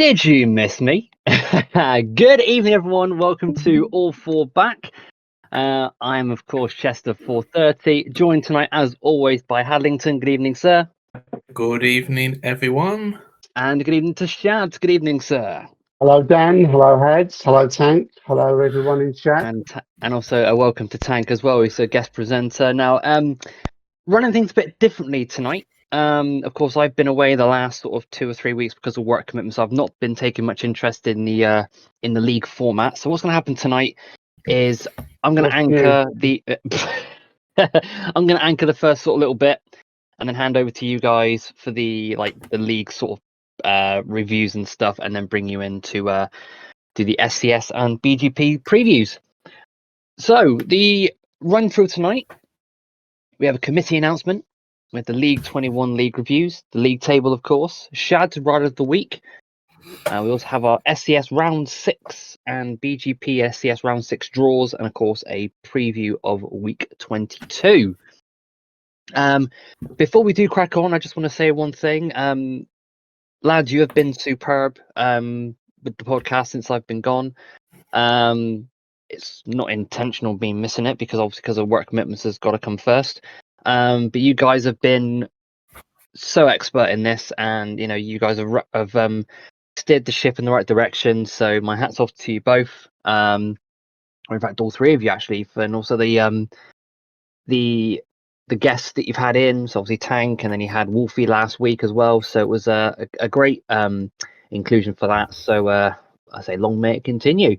Did you miss me? Good evening, everyone. Welcome to All Four Back. I am, of course, Chester 430, joined tonight, as always, by Hadlington. Good evening, sir. Good evening, everyone. And good evening to Shad. Good evening, sir. Hello, Dan. Hello, Heads. Hello, Tank. Hello, everyone in chat. And also a welcome to Tank as well. He's a guest presenter. Now, running things a bit differently tonight. Of course, I've been away the last sort of 2 or 3 weeks because of work commitments. I've not been taking much interest in the league format. So what's going to happen tonight is I'm going to anchor the I'm going to anchor the first sort of little bit, and then hand over to you guys for the league sort of reviews and stuff, and then bring you in to do the SCS and BGP previews. So the run through tonight, we have a committee announcement with the League 21 league reviews, the league table, of course, Shad's Rider of the Week. We also have our SCS Round 6 and BGP SCS Round 6 draws, and of course a preview of Week 22. Before we do crack on, I just want to say one thing. Lads, you have been superb with the podcast since I've been gone. It's not intentional being missing it, because of work commitments has got to come first. But you guys have been so expert in this, and you guys have steered the ship in the right direction. So my hats off to you both. Or in fact, all three of you actually, and also the guests that you've had in. So obviously Tank, and then you had Wolfie last week as well. So it was a great inclusion for that. So I say long may it continue.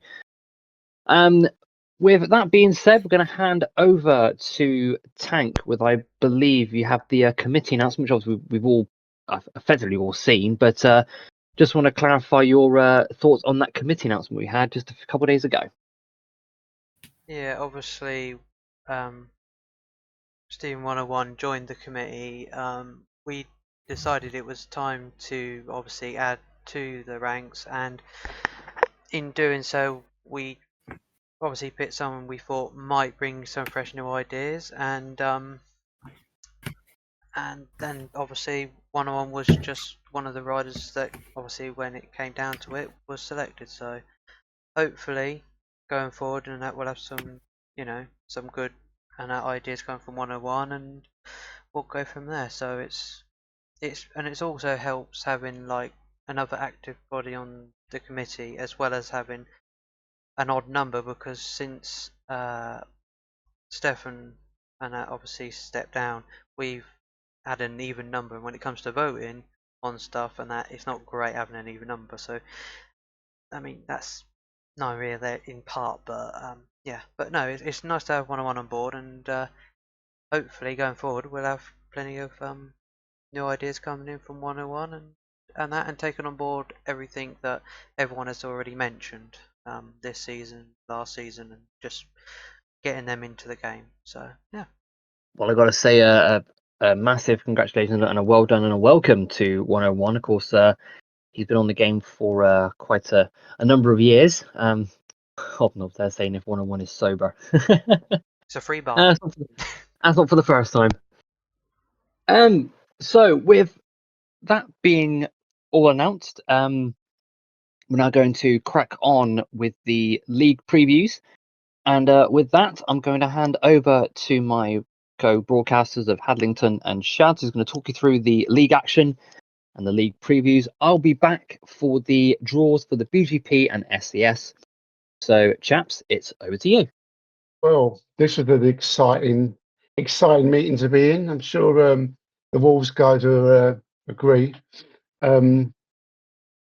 With that being said, we're going to hand over to Tank with, I believe, you have the committee announcement, which obviously we've all effectively all seen, but just want to clarify your thoughts on that committee announcement we had just a couple of days ago. Yeah, obviously, Steven 101 joined the committee. We decided it was time to obviously add to the ranks, and in doing so, we obviously picked someone we thought might bring some fresh new ideas, and then obviously 101 was just one of the riders that obviously when it came down to it was selected. So hopefully going forward, and that will have some some good ideas coming from 101, and we'll go from there. So it also helps having like another active body on the committee, as well as having an odd number, because since Stefan and obviously stepped down, we've had an even number, and when it comes to voting on stuff and that, it's not great having an even number. So I mean, that's not really there in part, but yeah, but no, it's nice to have 101 on board, and hopefully going forward we'll have plenty of new ideas coming in from 101, and taking on board everything that everyone has already mentioned this season, last season, and just getting them into the game. So yeah. Well, I've got to say a massive congratulations and a well done and a welcome to 101. Of course, he's been on the game for quite a number of years. Hobnob there saying if 101 is sober. It's a free bar. That's not for the first time. So with that being all announced, we're now going to crack on with the league previews. And with that, I'm going to hand over to my co-broadcasters of Hadlington and Shad, who's going to talk you through the league action and the league previews. I'll be back for the draws for the BGP and SCS. So, chaps, it's over to you. Well, this was an exciting meeting to be in. I'm sure the Wolves guys will agree. I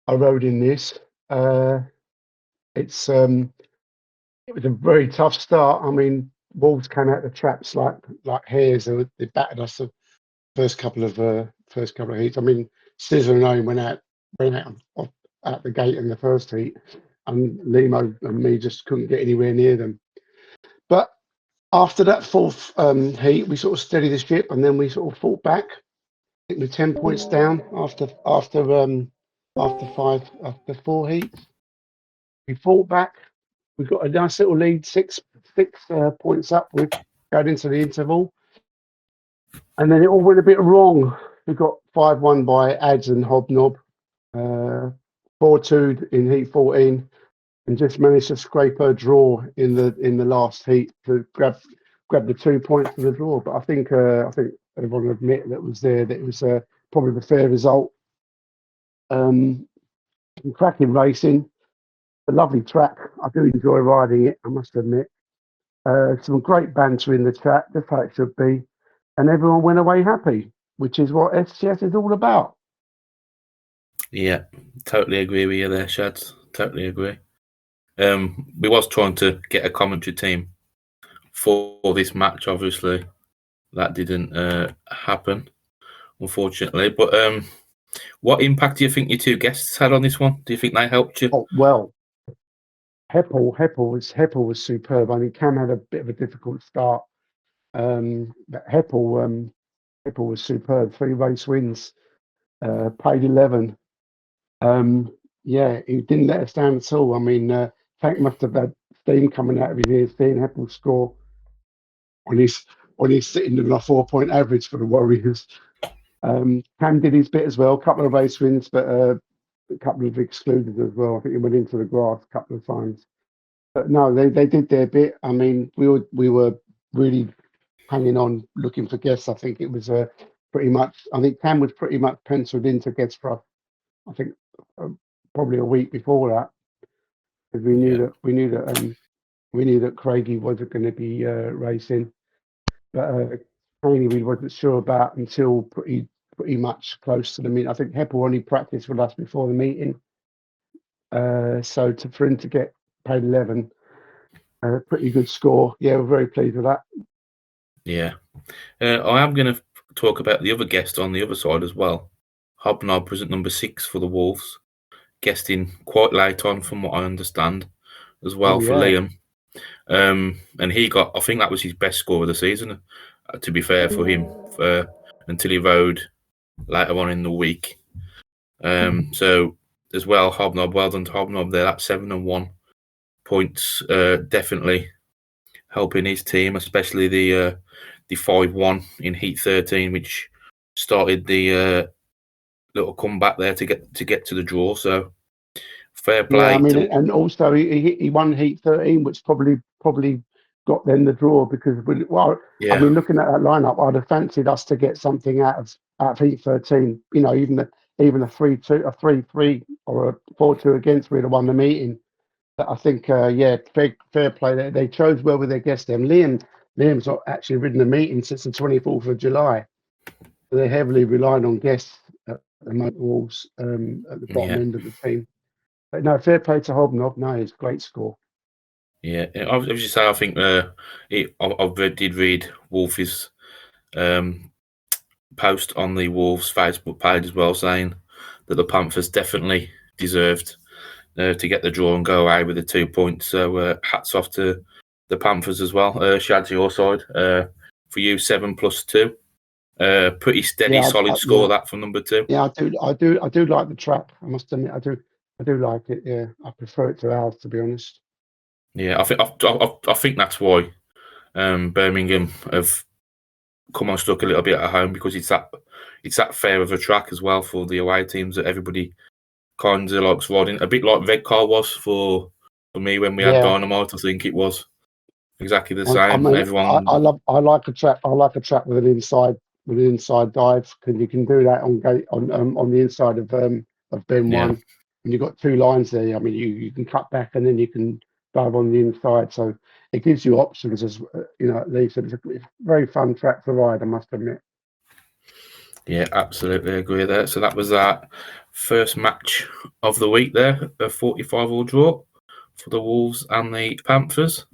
rode in this. It was a very tough start. I mean, Wolves came out the traps like hares. They battered us the first couple of heats. I mean, Scissor and Owen went out the gate in the first heat, and Limo and me just couldn't get anywhere near them. But after that fourth heat, we sort of steadied the ship, and then we sort of fought back. I think we're 10 points down after 4 heats. We fought back. We got a nice little lead, six points up. We got into the interval, and then it all went a bit wrong. We got 5-1 by Ads and Hobnob. 4-2 in heat 14, and just managed to scrape a draw in the last heat to grab the 2 points for the draw. But I think everyone will admit that it was probably the fair result. Cracking racing, a lovely track. I do enjoy riding it, I must admit. Some great banter in the track, just how it should be, and everyone went away happy, which is what SCS is all about. Yeah, totally agree with you there, Shads. Totally agree. We was trying to get a commentary team for this match. Obviously, that didn't happen, unfortunately. But what impact do you think your two guests had on this one? Do you think they helped you? Oh well, Heppel was superb. I mean, Cam had a bit of a difficult start, but Heppel was superb. 3 race wins, paid 11. Yeah, he didn't let us down at all. I mean, Tank must have had steam coming out of his ears seeing Heppel score when he's sitting in a 4-point average for the Warriors. Cam did his bit as well, a couple of race wins, but a couple of excluded as well. I think he went into the grass a couple of times. But no, they did their bit. I mean, we were really hanging on, looking for guests. I think it was pretty much. I think Cam was pretty much penciled into guest for us. I think probably a week before that, because we knew that Craigie wasn't going to be racing, but Craigie we wasn't sure about until pretty much close to the meeting. I think Heppel only practiced with us before the meeting, so for him to get paid 11, pretty good score. Yeah, we're very pleased with that. Yeah. I am going to talk about the other guest on the other side as well. Hobnob was at number 6 for the Wolves, guesting quite late on, from what I understand, as well for Liam. And he got, I think that was his best score of the season, to be fair for him, until he rode later on in the week. So as well, Hobnob, well done to Hobnob there. That's 7 and 1 points, definitely helping his team, especially the 5-1 in Heat 13, which started the little comeback there to get to the draw. So fair play. Yeah, I mean, and also he won Heat 13, which probably got them the draw, because I mean, looking at that lineup, I'd have fancied us to get something out of Heat 13. You know, even a 3-2, a 3-3, or a 4-2 against, we'd have won the meeting. But I think, fair play. They chose well with their guests. Liam's not actually ridden the meeting since the 24th of July. They're heavily relying on guests at the Wolves, at the bottom end of the team. But no, fair play to Hobnob. No, it's a great score. Yeah, I was just say I think I did read Wolf's post on the Wolves Facebook page as well, saying that the Panthers definitely deserved to get the draw and go away with the 2 points. So hats off to the Panthers as well. Shad, your side, for you, 7 + 2. Pretty steady, solid score that from number 2. Yeah, I do like the track. I must admit, I do like it. Yeah, I prefer it to ours, to be honest. Yeah, I think that's why Birmingham have come unstuck a little bit at home, because it's that fair of a track as well for the away teams that everybody kind of likes riding. A bit like Redcar was for me when we had Dynamite. I think it was exactly the same. I mean, I like a track. I like a track with an inside dive, because you can do that on the inside of Ben 1. And you've got 2 lines there. I mean, you can cut back and then you can dive on the inside. So it gives you options, as at least. It's a very fun track to ride, I must admit. Yeah, absolutely agree there. So that was our first match of the week there, a 45-all draw for the Wolves and the Panthers.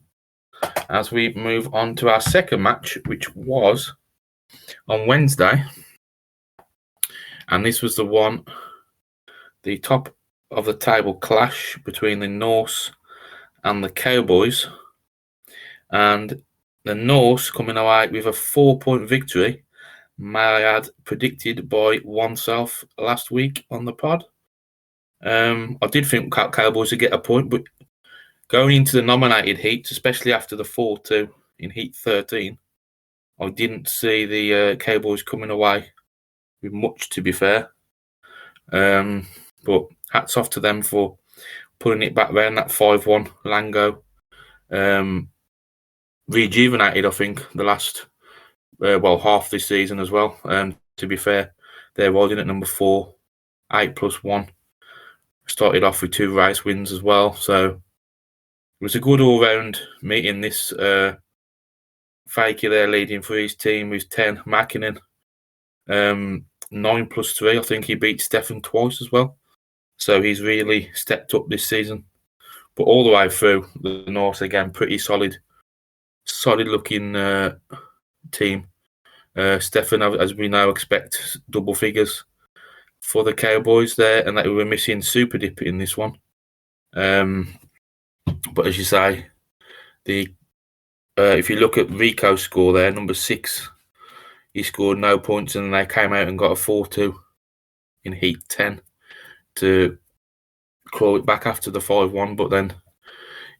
As we move on to our second match, which was on Wednesday, and this was the top of the table clash between the Norse and the Cowboys, and the Norse coming away with a 4-point victory, may I add, predicted by oneself last week on the pod. I did think Cowboys would get a point, but going into the nominated heats, especially after the 4-2 in Heat 13, I didn't see the Cowboys coming away with much, to be fair. But hats off to them for pulling it back round. That 5-1 Lango rejuvenated, I think, the last half this season as well. To be fair, they're riding at number 4, 8+1. Started off with 2 race wins as well, so it was a good all-round meeting. This Fakey there leading for his team with 10. Mäkinen 9+3. I think he beat Stefan twice as well, so he's really stepped up this season. But all the way through, the Norse again, pretty solid looking team. Stefan, as we now expect, double figures for the Cowboys there, and that we were missing Super Dip in this one. But as you say, if you look at Rico's score there, number 6, he scored no points, and they came out and got a 4-2 in Heat 10 to claw it back after the 5-1. But then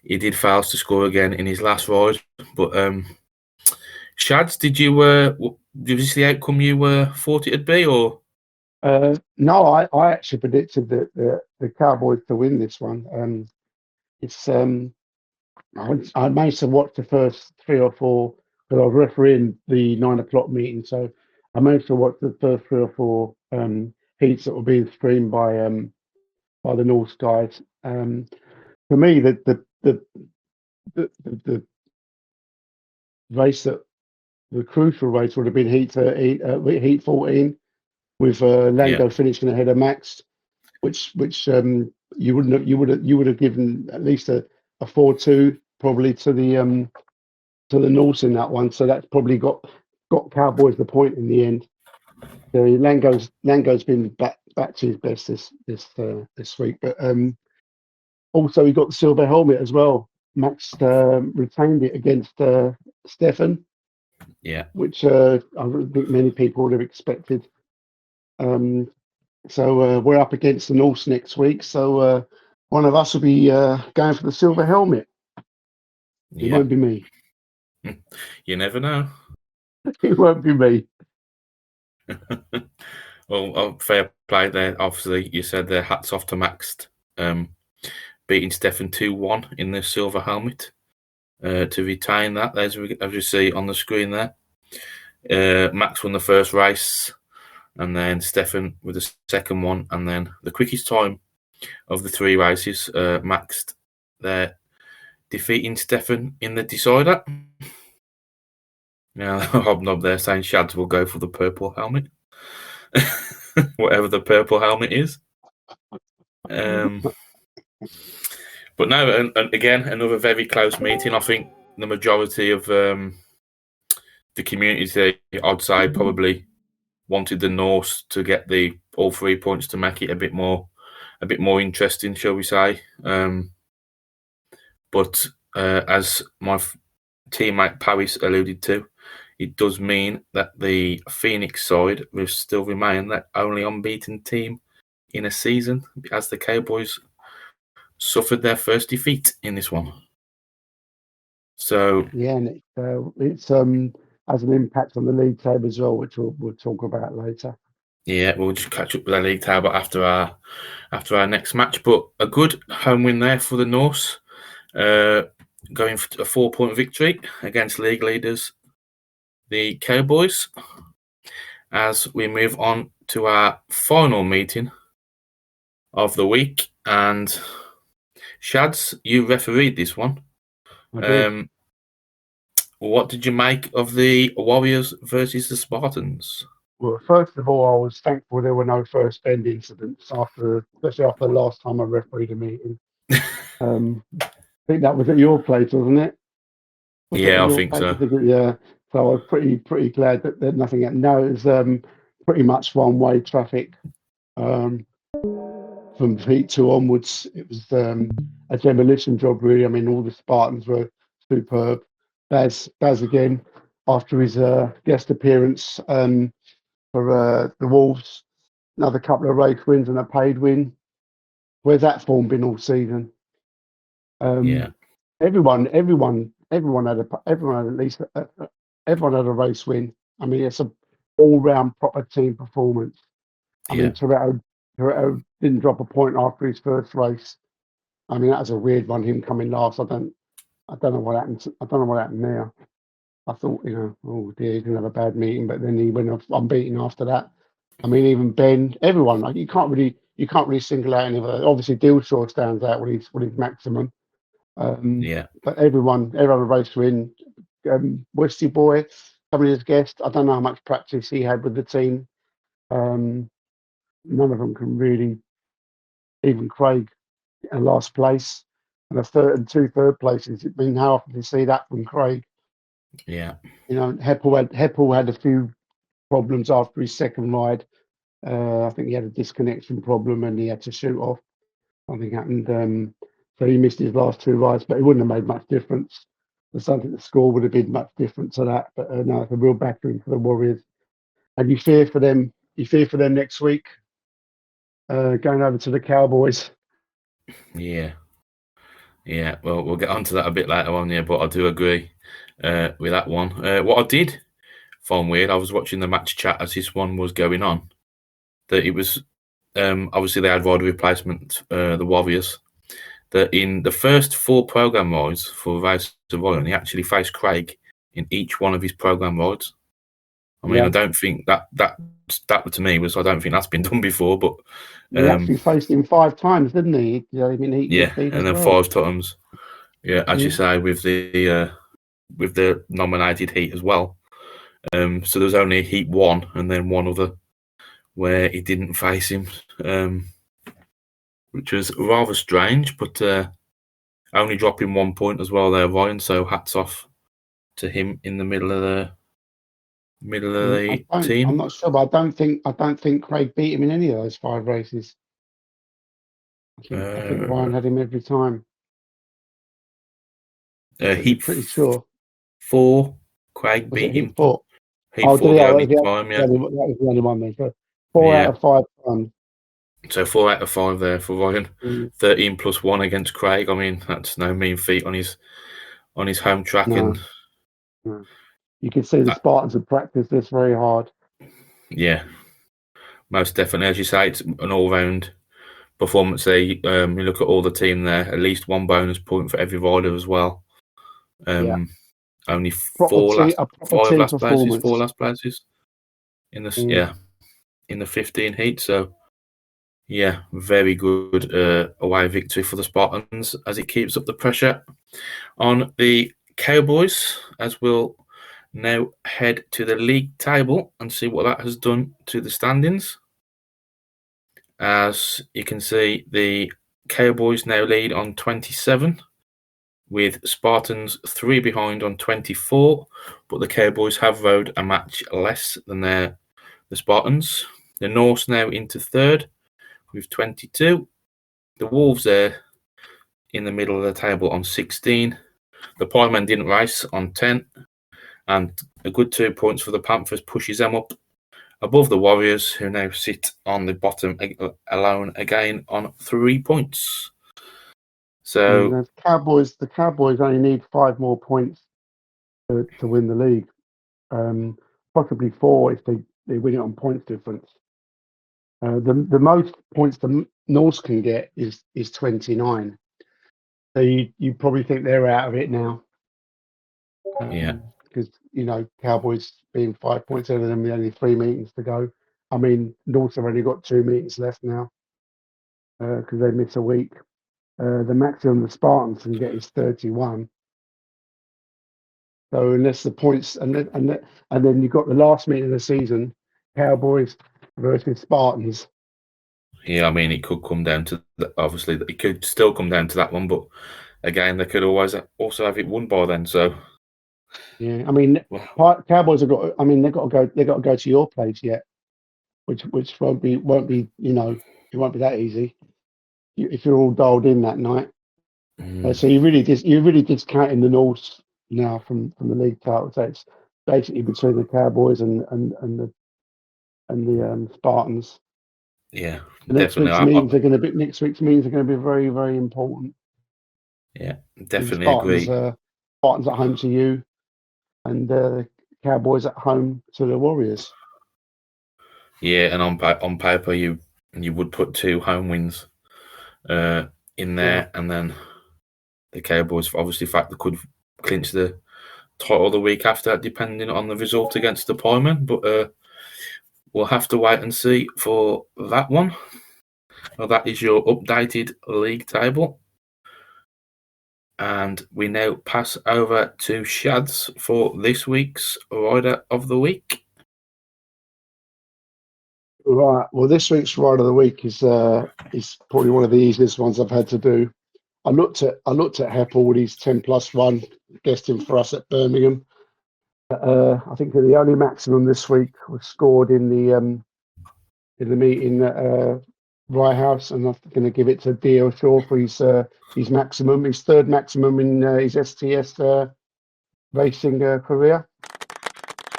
he did fail to score again in his last ride. But Shads, did you see the outcome you thought it'd be, or? No, I actually predicted that the Cowboys to win this one. It's I managed to watch the first 3 or 4 because I was refereeing the 9 o'clock meeting, so I managed to watch the first 3 or 4 heats that were being streamed by the North guys. For me, the race the crucial race would have been Heat 14 with Lango finishing ahead of Max, which you would have given at least a 4-2 probably to the Norse in that one. So that's probably got Cowboys the point in the end. So Lango's been back to his best this week, but also he got the silver helmet as well. Max retained it against Stefan, which I don't think many people would have expected. So we're up against the Norse next week. So one of us will be going for the silver helmet. It won't be me. You never know. It won't be me. Well, fair play there. Obviously, you said there, hats off to Max beating Stefan 2-1 in the silver helmet to retain that. As you see on the screen there. Max won the first race, and then Stefan with the second one, and then the quickest time of the 3 races, Max there defeating Stefan in the decider. Now, Hobnob there saying Shads will go for the purple helmet. Whatever the purple helmet is. But no, and again, another very close meeting. I think the majority of the community, I'd say, probably wanted the Norse to get all 3 points to make it a bit more interesting, shall we say. But as my teammate Paris alluded to, it does mean that the Phoenix side will still remain the only unbeaten team in a season, as the Cowboys suffered their first defeat in this one. So yeah, and it's has an impact on the league table as well, which we'll talk about later. Yeah, we'll just catch up with the league table after our next match. But a good home win there for the Norse, going for a 4-point victory against league leaders, the Cowboys. As we move on to our final meeting of the week, and Shads, you refereed this one. What did you make of the Warriors versus the Spartans? Well, first of all, I was thankful there were no first bend incidents especially after the last time I refereed a meeting. I think that was at your place, wasn't it? I think so. Yeah, so I was pretty glad that nothing happened. No, it was pretty much one-way traffic from Heat 2 onwards. It was a demolition job, really. I mean, all the Spartans were superb. Baz again, after his guest appearance for the Wolves, another couple of race wins and a paid win. Where's that form been all season? Everyone had at least everyone had a race win. I mean, it's an all-round proper team performance. I mean, Toretto Toretto didn't drop a point after his first race. I mean, that was a weird one, him coming last. I don't know what happened. I don't know what happened there. I thought, oh dear, he's gonna have a bad meeting, but then he went off unbeaten after that. I mean, even Ben, everyone, like you can't really single out anyone. Obviously, Dilshaw stands out with his maximum. Yeah. But everyone raced to win. Westy Boy coming as guest. I don't know how much practice he had with the team. None of them can really. Even Craig in last place and two third places. I mean, how often do you see that from Craig? Yeah. Heppel had a few problems after his second ride. I think he had a disconnection problem and he had to shoot off. Something happened. So he missed his last two rides, but it wouldn't have made much difference. The score would have been much different to that. But no, it's a real battering for the Warriors. And you fear for them. You fear for them next week, going over to the Cowboys. Yeah. Yeah. Well, we'll get onto that a bit later on, but I do agree with that one. What I did find weird, I was watching the match chat as this one was going on, that it was obviously they had rider replacement, the Warriors, that in the first 4 program rides for Race to Ryan, he actually faced Craig in each one of his program rides. I mean, Yeah. I don't think that to me was, I don't think that's been done before, but He actually faced him 5 times, didn't he? I mean, he yeah, and then 5 times. Yeah, as you say, with the nominated heat as well. So there was only heat 1 and then one other where he didn't face him, which was rather strange, but only dropping 1 point as well there, Ryan. So hats off to him in the middle of the team. I'm not sure, but I don't think Craig beat him in any of those 5 races. I think Ryan had him every time. Heat pretty sure. 4, Craig Was beat it him. Heat 4? Heat 4 the only time, yeah. That was the only one then. So 4 out of 5 times. So 4 out of 5 there for Ryan. 13 plus 1 against Craig. I mean, that's no mean feat on his home track. No. You can see the Spartans have practiced this very hard. Yeah, most definitely. As you say, it's an all-round performance there. You look at all the team there, at least 1 bonus point for every rider as well. Only 4 last places in the in the 15 heat. So yeah, very good away victory for the Spartans as it keeps up the pressure on the Cowboys, as we'll now head to the league table and see what that has done to the standings. As you can see, the Cowboys now lead on 27, with Spartans 3 behind on 24, but the Cowboys have rode a match less than the Spartans. The Norse now into 3rd with 22. The Wolves there in the middle of the table on 16. The Pinemen didn't race on 10. And a good 2 points for the Panthers pushes them up above the Warriors, who now sit on the bottom alone again on 3 points. So the Cowboys only need 5 more points to win the league. Possibly 4 if they win it on points difference. The most points the Norse can get is 29. So you probably think they're out of it now. Because Cowboys being 5 points over them, only 3 meetings to go. I mean, North have only got 2 meetings left now because they miss a week. The maximum the Spartans can get is 31. So unless the points and then you've got the last meeting of the season, Cowboys versus Spartans. Yeah, I mean, it could come down to obviously it could still come down to that one, but again, they could always also have it won by then. So. Yeah, I mean, Cowboys have got. I mean, they've got to go to your place yet, which won't be. It won't be that easy if you're all dialed in that night. So you're really discounting the North now from the league title. So it's basically between the Cowboys and the Spartans. Yeah, next week's meetings are going to be very, very important. Yeah, definitely agree. Spartans at home to you. And the Cowboys at home to the Warriors. Yeah, and on paper, you you would put 2 home wins in there, and then the Cowboys, obviously, fact they could clinch the title the week after, depending on the result against the Piemen. But we'll have to wait and see for that one. Well, that is your updated league table. And we now pass over to Shads for this week's Rider of the Week. Right. Well, this week's Rider of the Week is probably one of the easiest ones I've had to do. I looked at Heppel with his 10+1, guessed him for us at Birmingham. I think the only maximum this week was scored in the meeting at Rye House, and I'm going to give it to D.L. Shaw for his maximum, his third maximum in his STS racing career.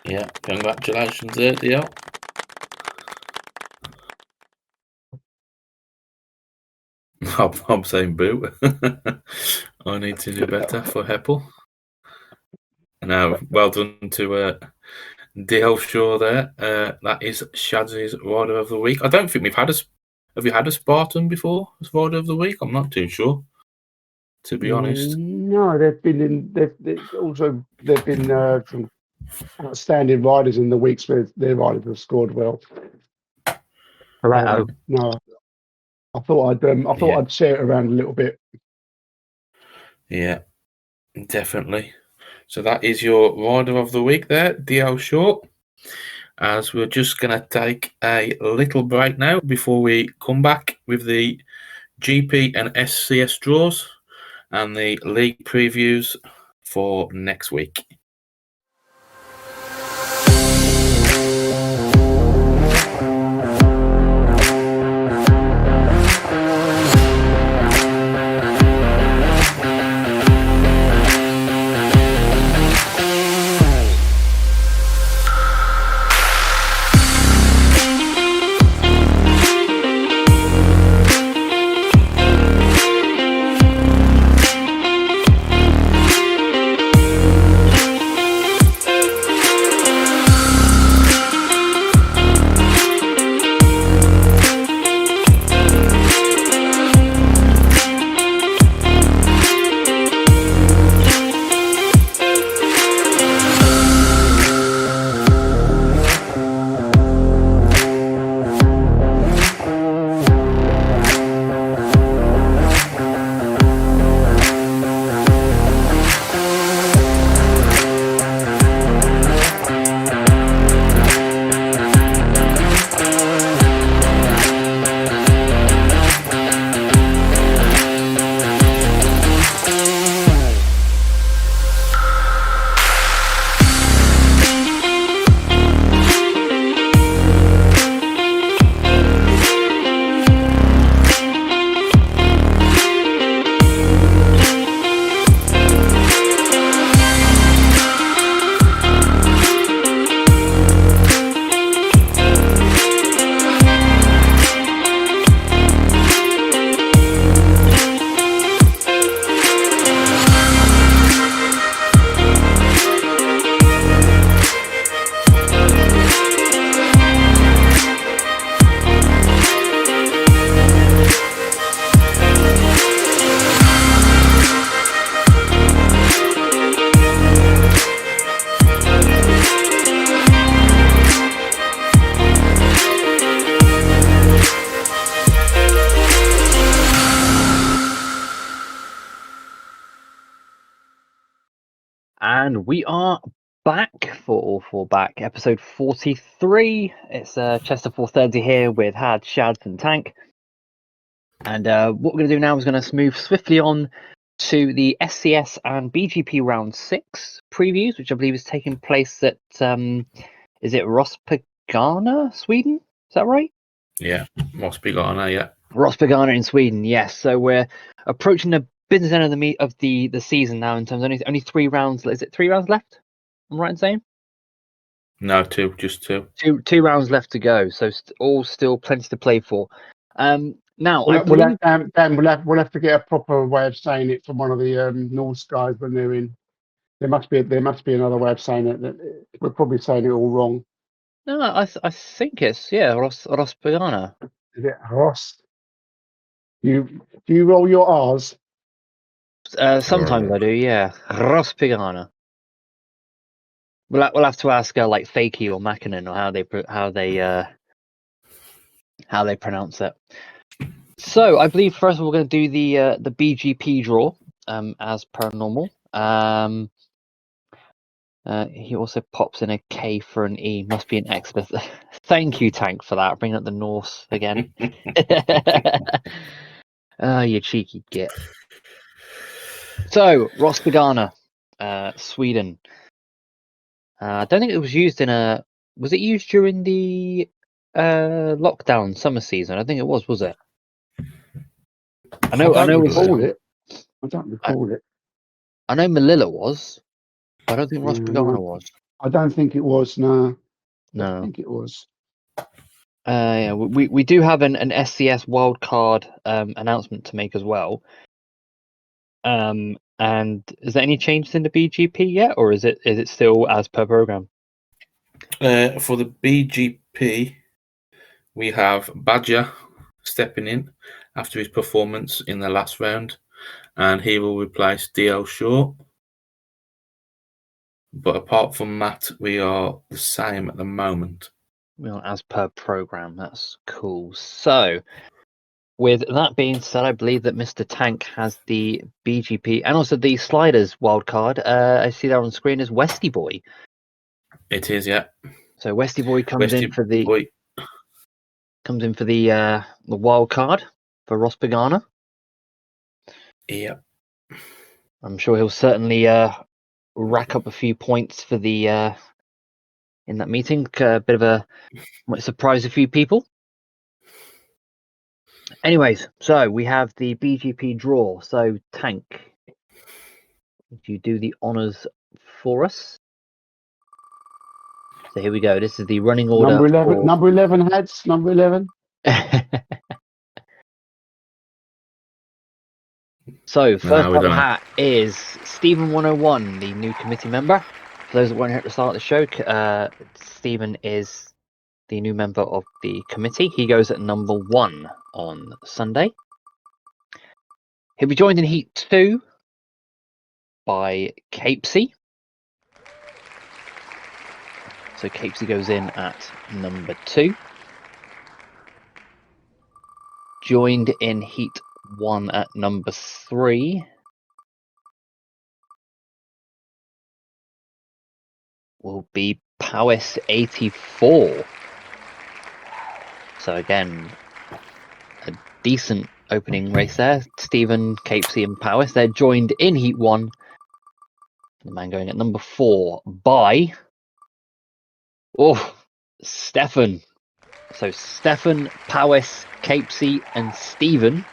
Yeah, congratulations there, DL. I'm saying boo. I need to do better for Heppel. Now, well done to DL Shaw there. That is Shadz's Rider of the Week. I don't think we've had have you had a Spartan before as Rider of the Week? I'm not too sure, to be honest. No, they've been some outstanding riders in the weeks where their riders have scored well. Correct. No, I thought I'd share it around a little bit. Yeah, definitely. So that is your Rider of the Week there, DL Shaw. As we're just going to take a little break now before we come back with the GP and SCS draws and the league previews for next week. And we are back for All Four Back, episode 43. It's Chester 430 here with Had, Shads, and Tank. And what we're going to do now is going to move swiftly on to the SCS and BGP round 6 previews, which I believe is taking place at is it Rospigana, Sweden? Is that right? Yeah, Rospigana, yeah. Rospigana in Sweden, yes. So we're approaching the business end of the season now. In terms of only 3 rounds. Is it 3 rounds left? I'm right in saying? No, just two. Two rounds left to go. So all still plenty to play for. Now We'll have to get a proper way of saying it from one of the Norse guys when they're in. There must be another way of saying it. That we're probably saying it all wrong. No, I think it's Rospigana. Is it Ross? Do you roll your R's? Sometimes I do, yeah. Ross Pagana. We'll have to ask like Fakey or Mackinnon or how they pronounce it. So I believe first we're going to do the BGP draw as per normal. He also pops in a K for an E. Must be an Exodus. Thank you, Tank, for that. Bringing up the Norse again. You cheeky git. So Ross Pagana, Sweden. I don't think it was used in a. Was it used during the lockdown summer season? I think it was it? I know. I don't It was, recall it. I don't recall it. I know Melilla was. But I don't think Ross Yeah, Pagana no. was. I don't think it was. No, I No. don't think it was. Yeah, we do have an SCS wildcard announcement to make as well. And is there any changes in the BGP yet, or is it still as per program? For the BGP, we have Badger stepping in after his performance in the last round, and he will replace DL Shaw. But apart from that, we are the same at the moment. Well, as per program, that's cool. So, with that being said, I believe that Mr. Tank has the BGP and also the Sliders wildcard. I see that on screen as Westy Boy. It is, yeah. So Westy Boy comes Westy in for the Boy. the wild card for Ross Pagana. Yeah. I'm sure he'll certainly rack up a few points for the in that meeting. A bit of a might surprise a few people. Anyways, so we have the BGP draw. So Tank, would you do the honors for us? So here we go. This is the running order. Number 11. Number 11 heads. Number 11. So first up hat is Stephen 101, the new committee member. For those that weren't here at the start of the show, Stephen is the new member of the committee. He goes at number 1 on Sunday. He'll be joined in Heat 2 by Capesy. So Capesy goes in at number 2. Joined in Heat 1 at number 3 will be Powis 84. So again, a decent opening race there. Stephen, Capesy and Powis. They're joined in Heat 1. The man going at number 4 by Stefan. So Stefan, Powis, Capesy and Stephen.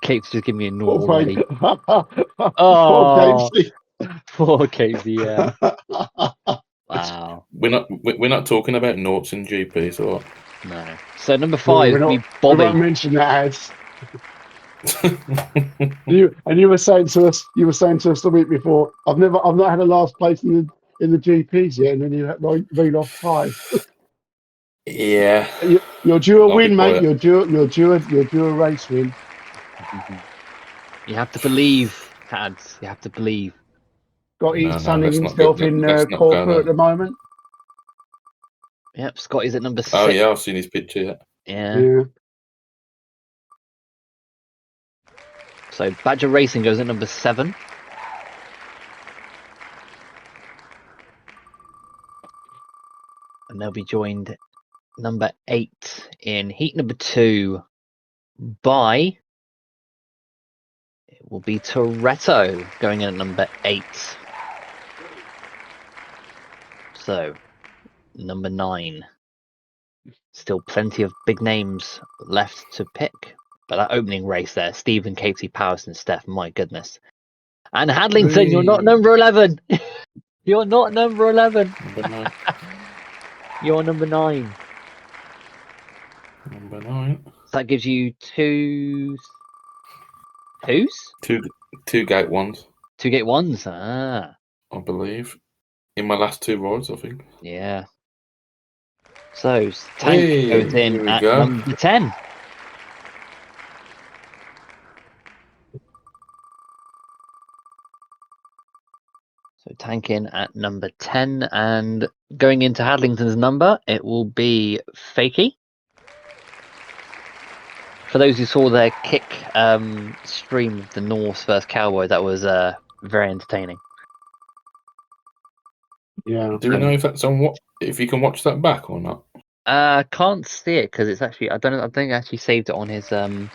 Cape's just giving me a normal already. Oh, poor Capesy, yeah. Wow. We're not talking about noughts and GPs or what? No. So number 5 would be We Bobby. won't mention that ads. You were saying to us the week before, I've not had a last place in the GPs yet, and then you read off 5. Yeah. You're due a I'll win, mate. quiet. You're due a race win. You have to believe, Hads. You have to believe. Scotty's No, sunning let's not himself go- in let's not go corporate there. at the moment. Yep, Scotty's at number 6. Oh yeah, I've seen his picture. Yeah. Yeah. So Badger Racing goes at number 7. And they'll be joined number 8 in heat number 2 by, it will be Toretto going in at number 8. So number 9. Still plenty of big names left to pick. But that opening race there, Stephen, Capesy, Powis and Steph, my goodness. And Hadlington, you're not number 11. You're not number 11. Number 9. You're number 9. Number 9. So that gives you 2 twos? 2 gate ones. 2 gate ones. Ah. I believe. In my last 2 rides, I think. Yeah. So Tank Hey, goes in here we at go. number 10. So Tank in at number 10, and going into Hadlington's number, it will be Fakey. For those who saw their kick stream of the Norse versus Cowboys, that was very entertaining. Yeah. Do we know if that's on what? If you can watch that back or not? Can't see it because it's actually I don't know. I think I actually saved it on his thing,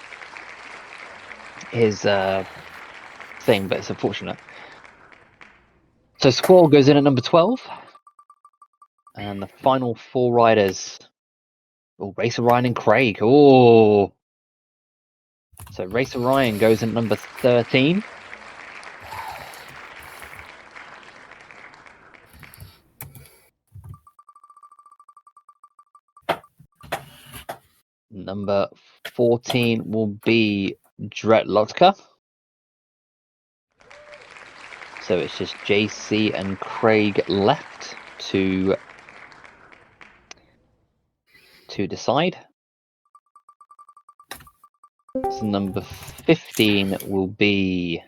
but it's unfortunate. So Squall goes in at number 12, and the final 4 riders. Oh, Racer Ryan and Craig. Oh, so Racer Ryan goes in at number 13. Number 14 will be Dret Lotka. So it's just JC and Craig left to decide. So number 15 will be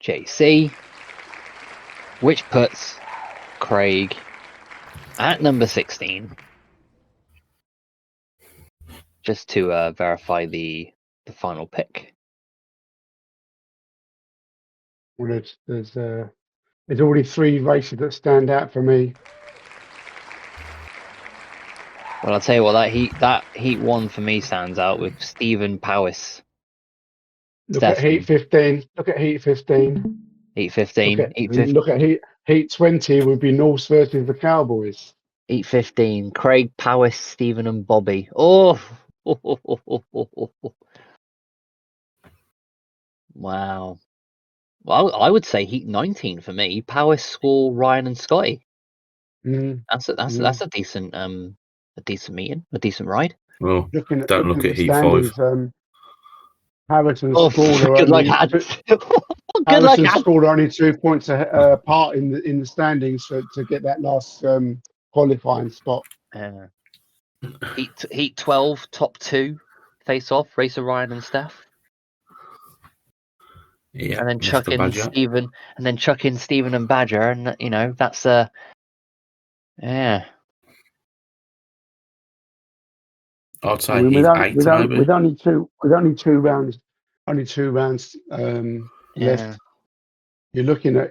JC, which puts Craig at number 16. Just to verify the final pick. Well, there's already 3 races that stand out for me. Well, I'll tell you what, that heat 1 for me stands out with Stephen Powis. Look at Stefan. heat 15. Look at heat 15. Heat 15. Look at heat 20 would be Norse versus the Cowboys. Heat 15. Craig, Powis, Stephen, and Bobby. Oh. Wow. Well, I would say heat 19 for me. Powis, Squall, Ryan, and Scotty. Mm. That's a decent meeting, a decent ride. Well, Looking don't look the at heat standings, 5. Harrison and Oh, Squall are good luck, only Had. Good Harrison luck, and Squall are only 2 points apart in the standings to get that last qualifying spot. Heat 12, top 2 face off, Racer Ryan and Steph. Yeah, And then Mr. chuck in Badger. Stephen and Badger, and that's yeah. I'd say I mean, heat 8 maybe. with only two rounds left. You're looking at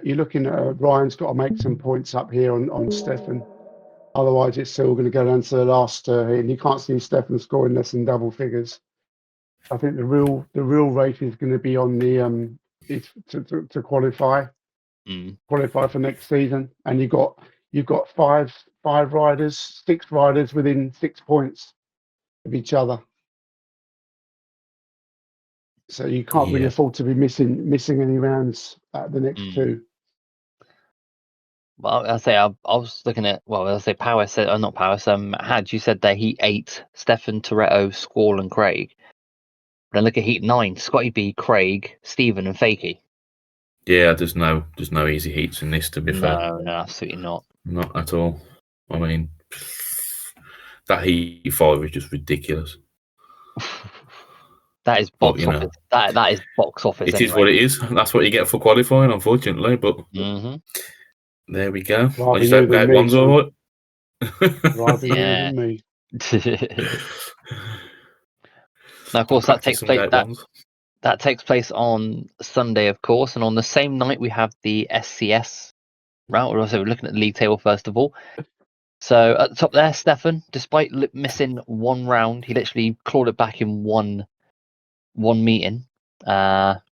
Ryan's got to make some points up here on Stefan. Otherwise, it's still going to go down to the last hit, and you can't see Stefan scoring less than double figures. I think the real race is going to be on the to qualify for next season, and you've got five riders, 6 riders within 6 points of each other. So you can't really afford to be missing any rounds at the next 2. Well, I was looking at, Powis said, not Powis, Had, you said that heat 8, Stefan, Toretto, Squall, and Craig. Then look at heat 9, Scotty B, Craig, Stephen, and Fakey. Yeah, there's no easy heats in this, to be fair. No, absolutely not. Not at all. I mean, that heat 5 is just ridiculous. That is box office. That is box office. It is what it is. That's what you get for qualifying, unfortunately. But there we go. I just hope that one's all right. Rather you than me. Now, of course, that takes place on Sunday, of course, and on the same night we have the SCS route. We're also looking at the league table first of all. So at the top there, Stefan, despite missing 1 round, he literally clawed it back in one meeting, but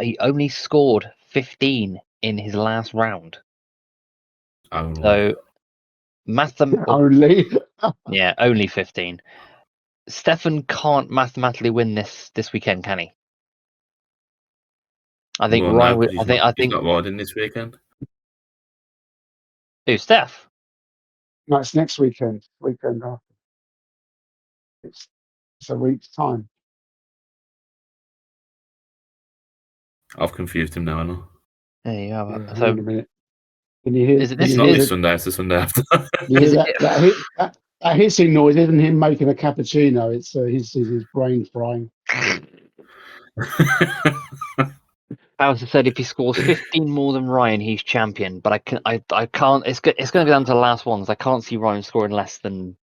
he only scored 15 in his last round. So only only 15. Stefan can't mathematically win this weekend, can he? I think Ryan. No, he's not riding this weekend. Who, Steph? No, it's next weekend. Weekend after. It's a week's time. I've confused him now, I know. There you go. Hang on a minute. Can you hear? Is it Can this- It's you not hear, this the, Sunday, it's the Sunday after. can you Is hear it- that hissing noise? Isn't him making a cappuccino? It's his brain frying. Bowser said if he scores 15 more than Ryan, he's champion. But I can't. It's going to go down to the last ones. I can't see Ryan scoring less than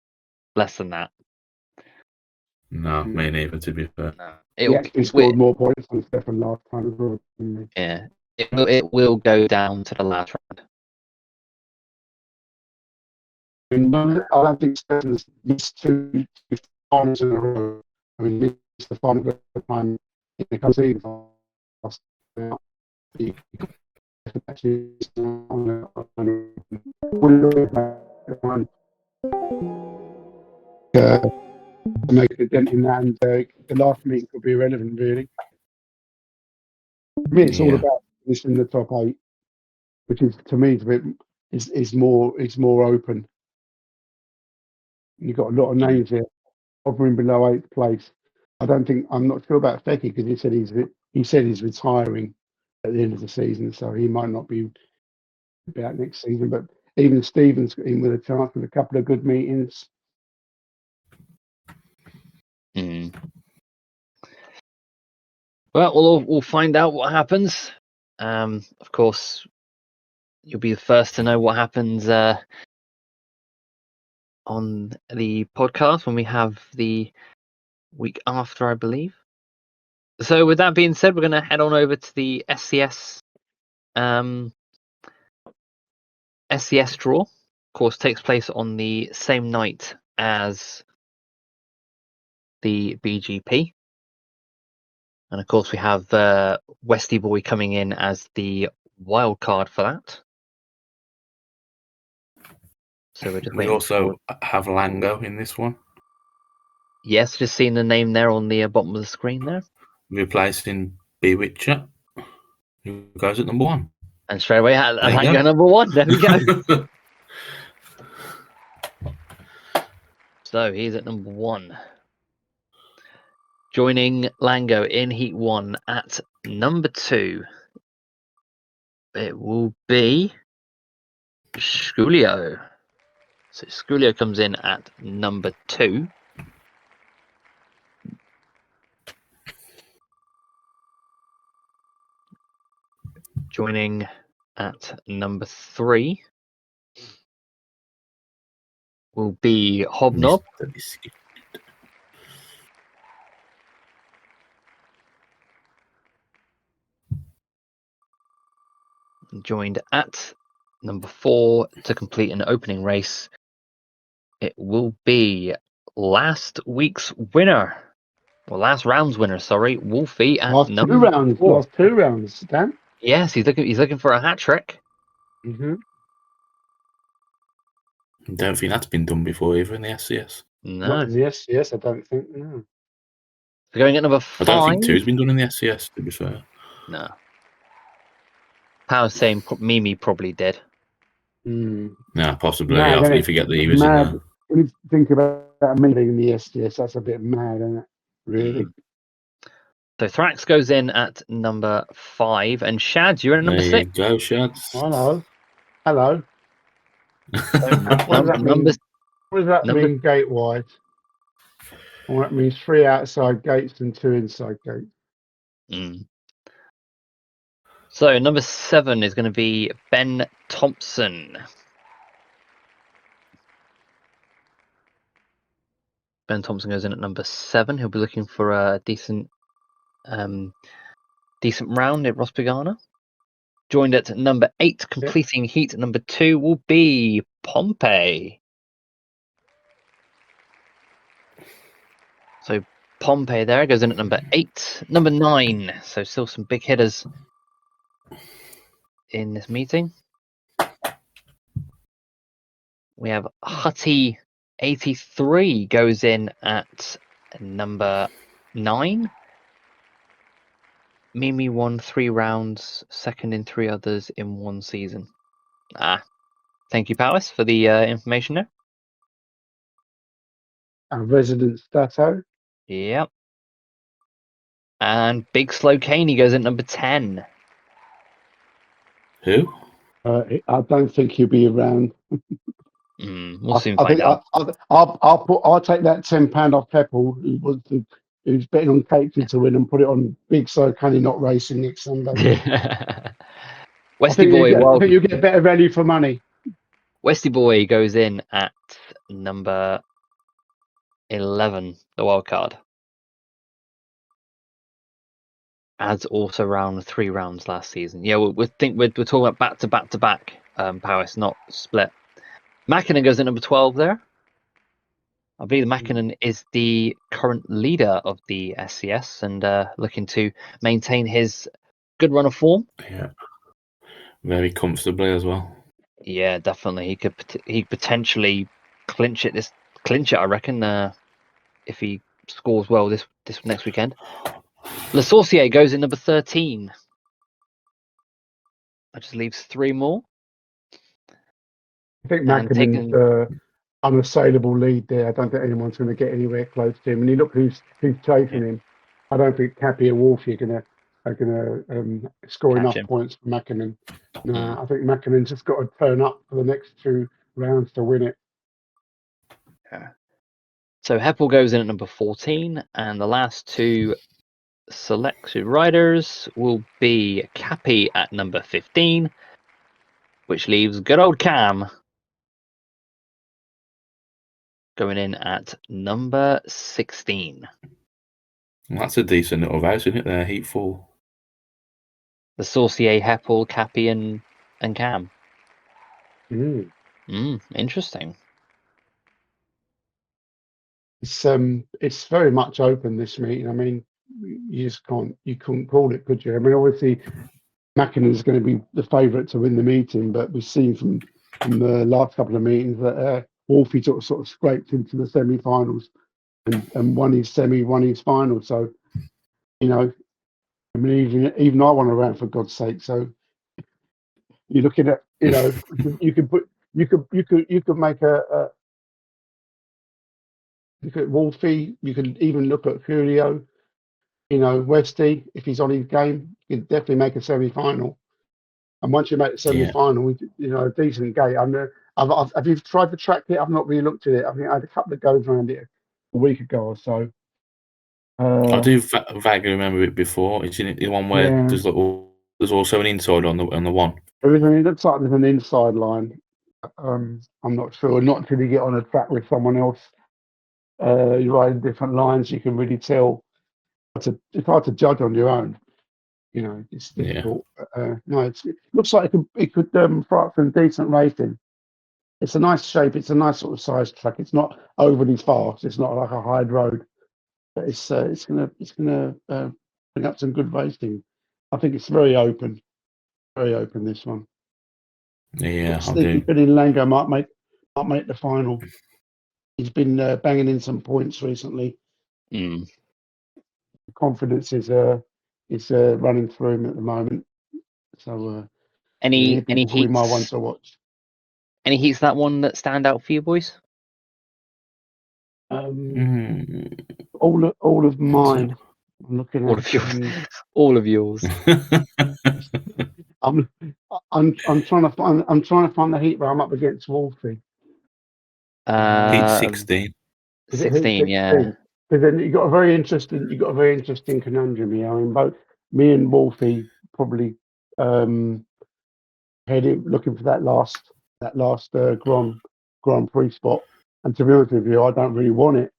that. No, me neither, to be fair. No, He actually scored more points than Stefan last time as well. Didn't he? yeah, it will go down to the last round. I mean, I don't think Stefan's missed two finals in a row. I mean, he missed the final at the time in the season. He actually to make a dent in that, and the last meeting could be irrelevant, really. For me, it's all Yeah. about finishing the top 8, which is, to me, is more open. You've got a lot of names here hovering below 8th place. I'm not sure about Fecky, because he said he's retiring at the end of the season, so he might not be about next season. But even Stephen's in with a chance with a couple of good meetings. Mm. Well, we'll find out what happens. Of course, you'll be the first to know what happens on the podcast when we have the week after, I believe. So, with that being said, we're going to head on over to the SCS SCS draw. Of course, takes place on the same night as the BGP. And of course, we have Westy Boy coming in as the wild card for that. So we're just We waiting. also have Lango in this one, Yes, just seeing the name there on the bottom of the screen there. replacing Bewitcher, who goes at number 1. And straight away, There you Lango go. number 1. There we go. So he's at number 1. Joining Lango in Heat 1 at number 2. It will be Sculio. So Sculio comes in at number 2. Joining at number 3 will be Hobnob. Mr. Biscuit. Joined at number 4 to complete an opening race. It will be last week's winner. Well, last round's winner, sorry. Wolfie at Last number 4. Last two rounds, Dan. Yes, he's looking for a hat trick. Mm-hmm. I don't think that's been done before either in the SCS. No. Yes, I don't think. No. We're going at number 5. I don't think 2's been done in the SCS, to be fair. No. Power's saying Mimi probably did. Mm. No, possibly. Mad, I innit? think you forget that he was in Mad. there. When you think about me being in the SDS, that's a bit mad, isn't it? Really? So Thrax goes in at number 5, and Shads, you're at number There 6. you go, Shads. Hello. What does that Number mean? What does that number- mean gate-wise? Well, that means 3 outside gates and 2 inside gates. Mm. So number 7 is going to be Ben Thompson. Ben Thompson goes in at number 7. He'll be looking for a decent round at Ross Pagana. Joined at number 8, completing heat number 2 will be Pompey. So Pompey there goes in at number 8. Number 9, so still some big hitters in this meeting. We have Hutty 83 goes in at number 9. Mimi won 3 rounds, second in 3 others in 1 season. Thank you, Powis, for the information there. And Resident Stato. Yep. And Big Slow Caney goes at number 10. Who? I don't think he'll be around. We'll soon I find think out. I'll take that £10 off Keppel, who's betting on Catesby to win, and put it on Big So Can He Not Racing next Sunday. Westy Boy, I think you get better value for money. Westy Boy goes in at number 11, the wild card. As also ran 3 rounds last season. Yeah, we're talking about back to back Powis, not split. Mackinnon goes in number 12 there. I believe Mackinnon is the current leader of the SCS and looking to maintain his good run of form. Yeah, very comfortably as well. Yeah, definitely. He could potentially clinch it. I reckon, if he scores well this next weekend. Le Sorcier goes in number 13. That just leaves 3 more. I think And Mackinnon's unassailable lead there. I don't think anyone's going to get anywhere close to him. And you look who's chasing him. I don't think Cappy or Wolfie are gonna score Catch enough him. points for Mackinnon. No, I think Mackinnon's just got to turn up for the next 2 rounds to win it. Yeah. So Heppel goes in at number 14, and the last 2 selected riders will be Cappy at number 15, which leaves good old Cam going in at number 16. That's a decent little race, isn't it? There, Heat 4. The Sorcier, Heppel, Cappy, and Cam. Interesting. It's very much open, this meeting. I mean, you couldn't call it, could you? I mean, obviously Mackinnon's going to be the favourite to win the meeting, but we've seen from the last couple of meetings that Wolfie sort of scraped into the semi-finals and won his semi, won his final. So, I mean, even I want to run, for God's sake. So you're looking at, you could make look at Wolfie. You could even look at Julio. Westy, if he's on his game, you can definitely make a semi-final. And once you make the semi-final, a decent gate. Have you tried the track yet? I've not really looked at it. I think I had a couple of goes around it a week ago or so. I do vaguely remember it before. It's in the one where there's also an inside on the one. It looks like there's an inside line. I'm not sure. Not until you get on a track with someone else. You ride different lines, you can really tell. It's hard to judge on your own. It's difficult. No, it looks like it could throw up some decent racing. It's a nice shape. It's a nice sort of size track. It's not overly fast. It's not like a high road, but it's gonna bring up some good racing. I think it's very open. Very open, this one. Yeah, I do. Billy Lango might make the final. He's been banging in some points recently. Confidence is running through him at the moment. So any heats? My one to watch. Any heats that one that stand out for you, boys? All of mine. I'm looking at all of yours. I'm trying to find the heat where I'm up against Wolfie. Heat 16. 16, yeah. Because then you got a very interesting conundrum here. I mean, both me and Wolfie probably heading looking for that last Grand Prix spot. And to be honest with you, I don't really want it.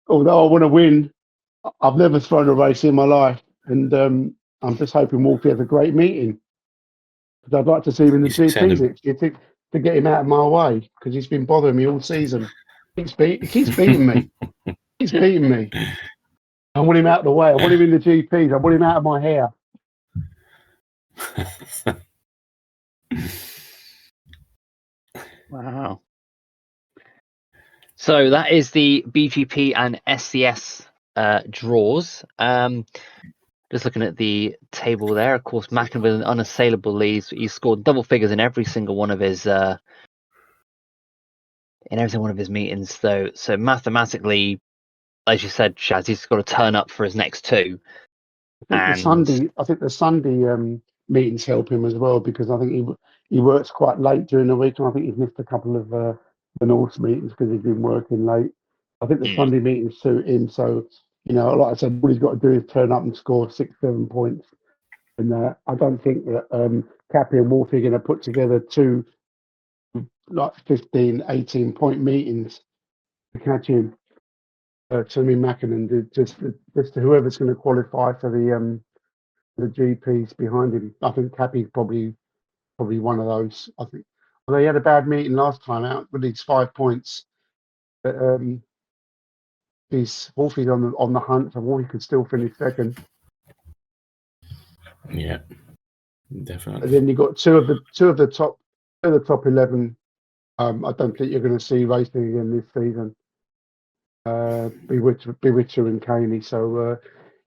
Although I want to win, I've never thrown a race in my life, and I'm just hoping Wolfie has a great meeting. Because I'd like to see him in the GP next year to get him out of my way, because he's been bothering me all season. He keeps beating me. He's beating me. I want him out of the way. I want him in the GPs. I want him out of my hair. Wow. So that is the BGP and SCS draws. Just looking at the table there, of course, Mackin with an unassailable lead. He's scored double figures in every single one of his meetings. So mathematically, as you said, Shaz, he's got to turn up for his next 2. I think the Sunday meetings help him as well, because I think he works quite late during the week, and I think he's missed a couple of the North meetings because he's been working late. I think the Sunday meetings suit him. So, like I said, all he's got to do is turn up and score 6-7 points. And I don't think that Cappy and Wolfie are going to put together two like 15, 18 point meetings to catch him. Tommy Mackinnon, just whoever's going to qualify for the GPs behind him. I think Cappy's probably one of those. I think. Well, he had a bad meeting last time out with these 5 points. But Wolfie's on the hunt, so Wolfie could still finish second. Yeah, definitely. And then you got two of the top 11. I don't think you're going to see racing again this season. Bewitcher and Caney. So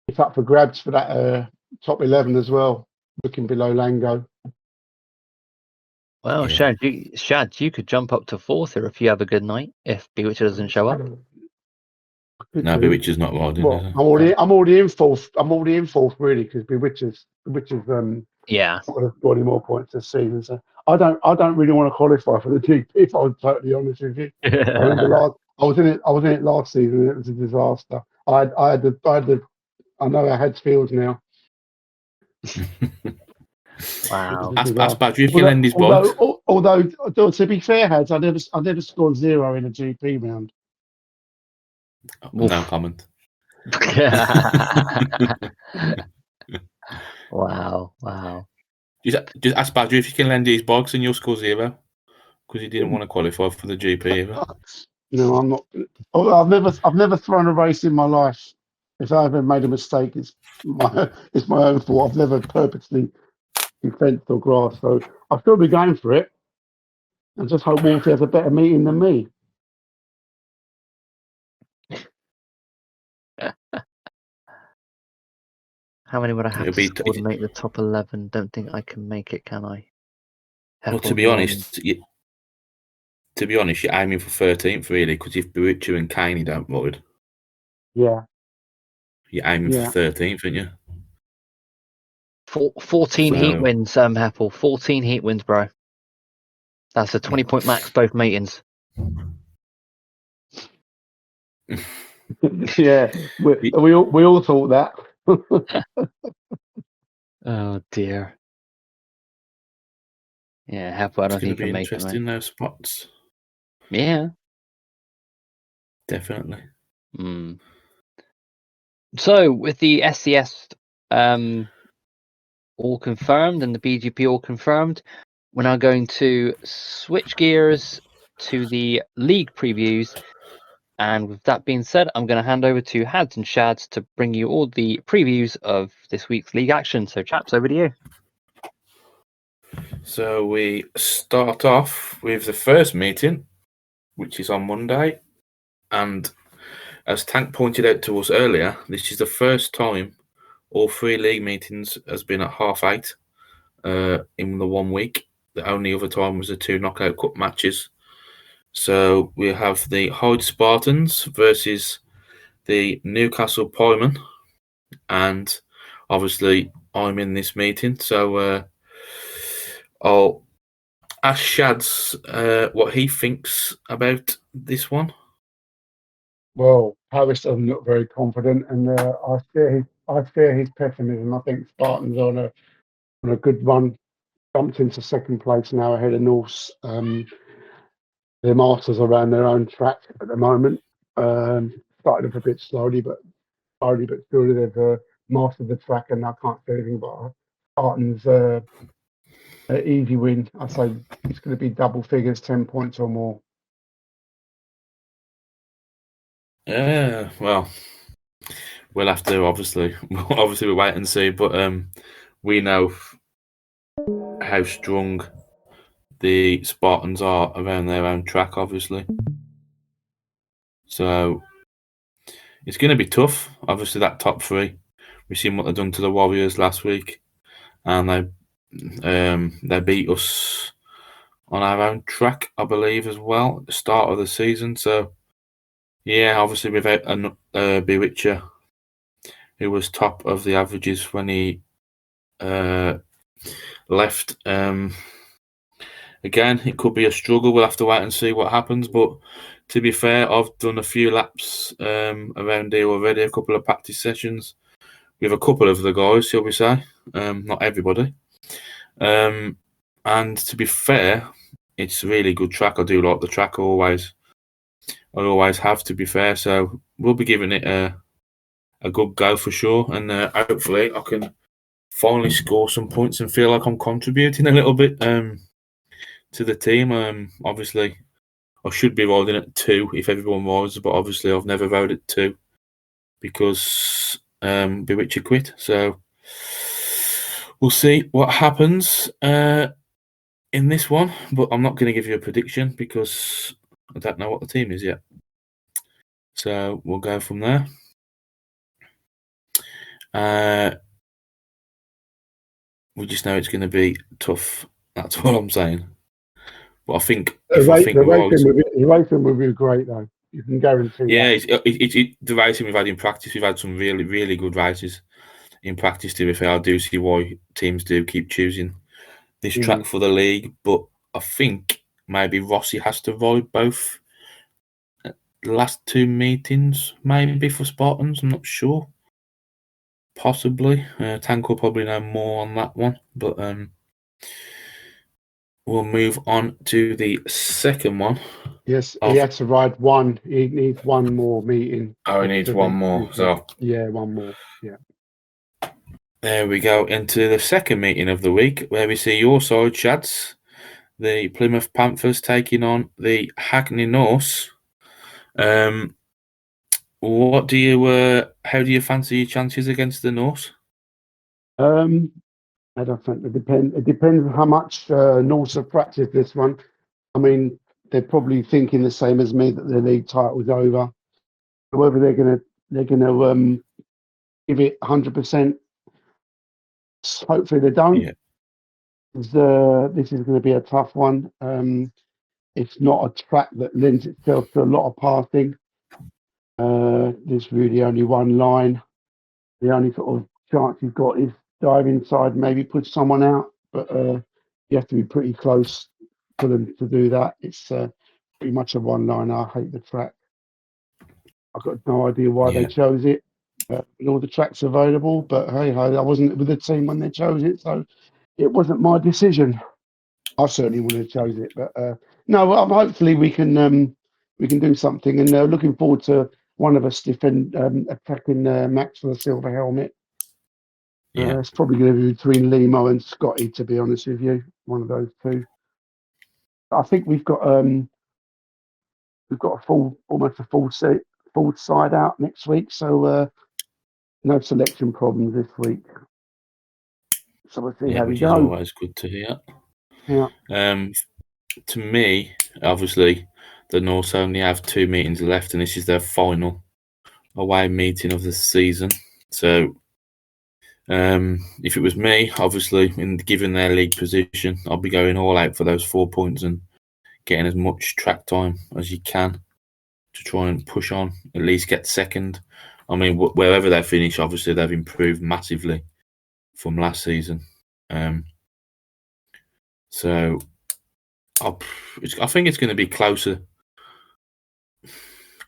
it's up for grabs for that top 11 as well, looking below Lango. Well, Yeah. Shad, you could jump up to fourth here if you have a good night. If Bewitcher doesn't show up. No, Bewitcher's not riding. Well, Is he? I'm already in fourth. I'm already in fourth, really, because Bewitcher's Yeah. not going to score any more points this season. So I don't really want to qualify for the GP. If I was totally honest with you, I remember I was in it last season, and it was a disaster. I know I had Fields now. Wow. Ask Badger if you lend his box. Although, to be fair, Hads, I never scored 0 in a GP round. No comment. Wow. Just ask Badger if you can lend his box and you'll score 0 because he didn't want to qualify for the GP either. No, I'm not. I've never thrown a race in my life. If I ever made a mistake, it's my own fault. I've never purposely fenced or grass, so I'll still be going for it. I just hope Wolfie has a better meeting than me. How many would I have It'll to be score to make the top 11? Don't think I can make it, can I? Well, to be honest, you're aiming for 13th, really, because if Bewitcher and Caney don't ride, Yeah. you're aiming for 13th, aren't you? 14 heat wins, Heppel. 14 heat wins, bro. That's a 20-point max, both meetings. Yeah, we all thought that. Oh dear. Yeah, Heppel, I don't think you can make it, mate. It's going to be interesting, those spots. Yeah. Definitely. So, with the SCS all confirmed and the BGP all confirmed, we're now going to switch gears to the league previews. And with that being said, I'm going to hand over to Hads and Shads to bring you all the previews of this week's league action. So, chaps, over to you. So we start off with the first meeting, which is on Monday. And as Tank pointed out to us earlier, this is the first time all 3 league meetings has been at 8:30 in the 1 week. The only other time was the 2 knockout cup matches. So we have the Hyde Spartans versus the Newcastle Piemen, and obviously I'm in this meeting, so I'll ask Shads what he thinks about this one. Well, Harris doesn't look very confident, and I fear his pessimism. I think Spartans are on a good run, jumped into second place now ahead of Norse. The Masters are around their own track at the moment. Started off a bit slowly, but surely they've mastered the track, and I can't say anything about Spartans. An easy win. I say it's going to be double figures, 10 points or more. Well, we'll have to obviously wait and see, but we know how strong the Spartans are around their own track, obviously. So it's going to be tough. Obviously, that top 3. We've seen what they've done to the Warriors last week, and they beat us on our own track, I believe, as well at the start of the season. So yeah, obviously without a Bewitcher, who was top of the averages when he left. Again, it could be a struggle. We'll have to wait and see what happens. But to be fair, I've done a few laps around here already, a couple of practice sessions with a couple of the guys, shall we say. Not everybody. And to be fair, it's a really good track. I do like the track always. I always have, to be fair. So we'll be giving it a good go for sure. And hopefully I can finally score some points and feel like I'm contributing a little bit to the team. Obviously, I should be riding at 2 if everyone rides, but obviously I've never rode at 2 because Bewitcher quit. So we'll see what happens in this one, but I'm not going to give you a prediction because I don't know what the team is yet. So we'll go from there. We just know it's going to be tough. That's all I'm saying. But I think The racing will be great, though. You can guarantee yeah, that. the racing we've had in practice, we've had some really, really good races in practice, to be fair. I do see why teams do keep choosing this track for the league, but I think maybe Rossi has to ride both the last 2 meetings, maybe for Spartans. I'm not sure. Possibly. Tank will probably know more on that one, but we'll move on to the second one. Yes, he had to ride one. He needs one more meeting. Oh, he needs one more. So yeah, one more. Yeah. There we go into the second meeting of the week, where we see your side, Chads, the Plymouth Panthers taking on the Hackney Norse. What do you? How do you fancy your chances against the Norse? I don't think it depends. It depends how much Norse have practiced this one. I mean, they're probably thinking the same as me that the league title's over. Whether they're gonna give it 100%. Hopefully they don't. Yeah. This is going to be a tough one. It's not a track that lends itself to a lot of passing. There's really only one line. The only sort of chance you've got is dive inside, maybe push someone out, but you have to be pretty close for them to do that. It's pretty much a one-liner. I hate the track. I've got no idea why they chose it. All the tracks available, but hey, I wasn't with the team when they chose it, so it wasn't my decision. I certainly wouldn't have chose it, but no. Hopefully we can do something, and looking forward to one of us attacking Max for the silver helmet. It's probably going to be between Limo and Scotty, to be honest with you. One of those two. I think we've got a almost a full side out next week, so no selection problems this week. So we'll see how we go. Which is always good to hear. Yeah. To me, obviously, the Norse only have 2 meetings left, and this is their final away meeting of the season. So, if it was me, obviously, given their league position, I'll be going all out for those 4 points and getting as much track time as you can to try and push on, at least get second. I mean, wherever they finish, obviously, they've improved massively from last season. So I think it's going to be closer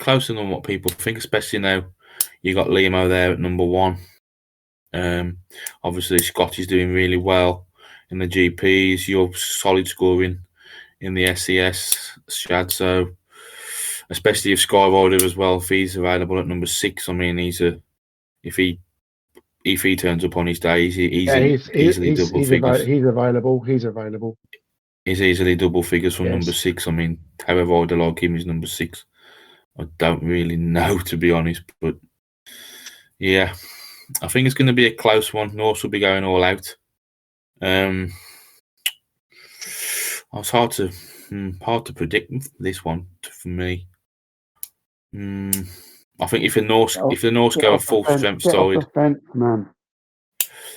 than what people think, especially now you got Limo there at number 1. Obviously, Scotty's doing really well in the GPs. You're solid scoring in the SES, Shad. So, especially if Skyrider as well, if he's available at number 6. I mean, if he turns up on his day, he's easily double figures. He's available. He's easily double figures from number 6. I mean, however I'd like him is number 6. I don't really know, to be honest, but yeah, I think it's going to be a close one. Norse will be going all out. It's hard to predict this one for me. I think if the Norse go a full strength side,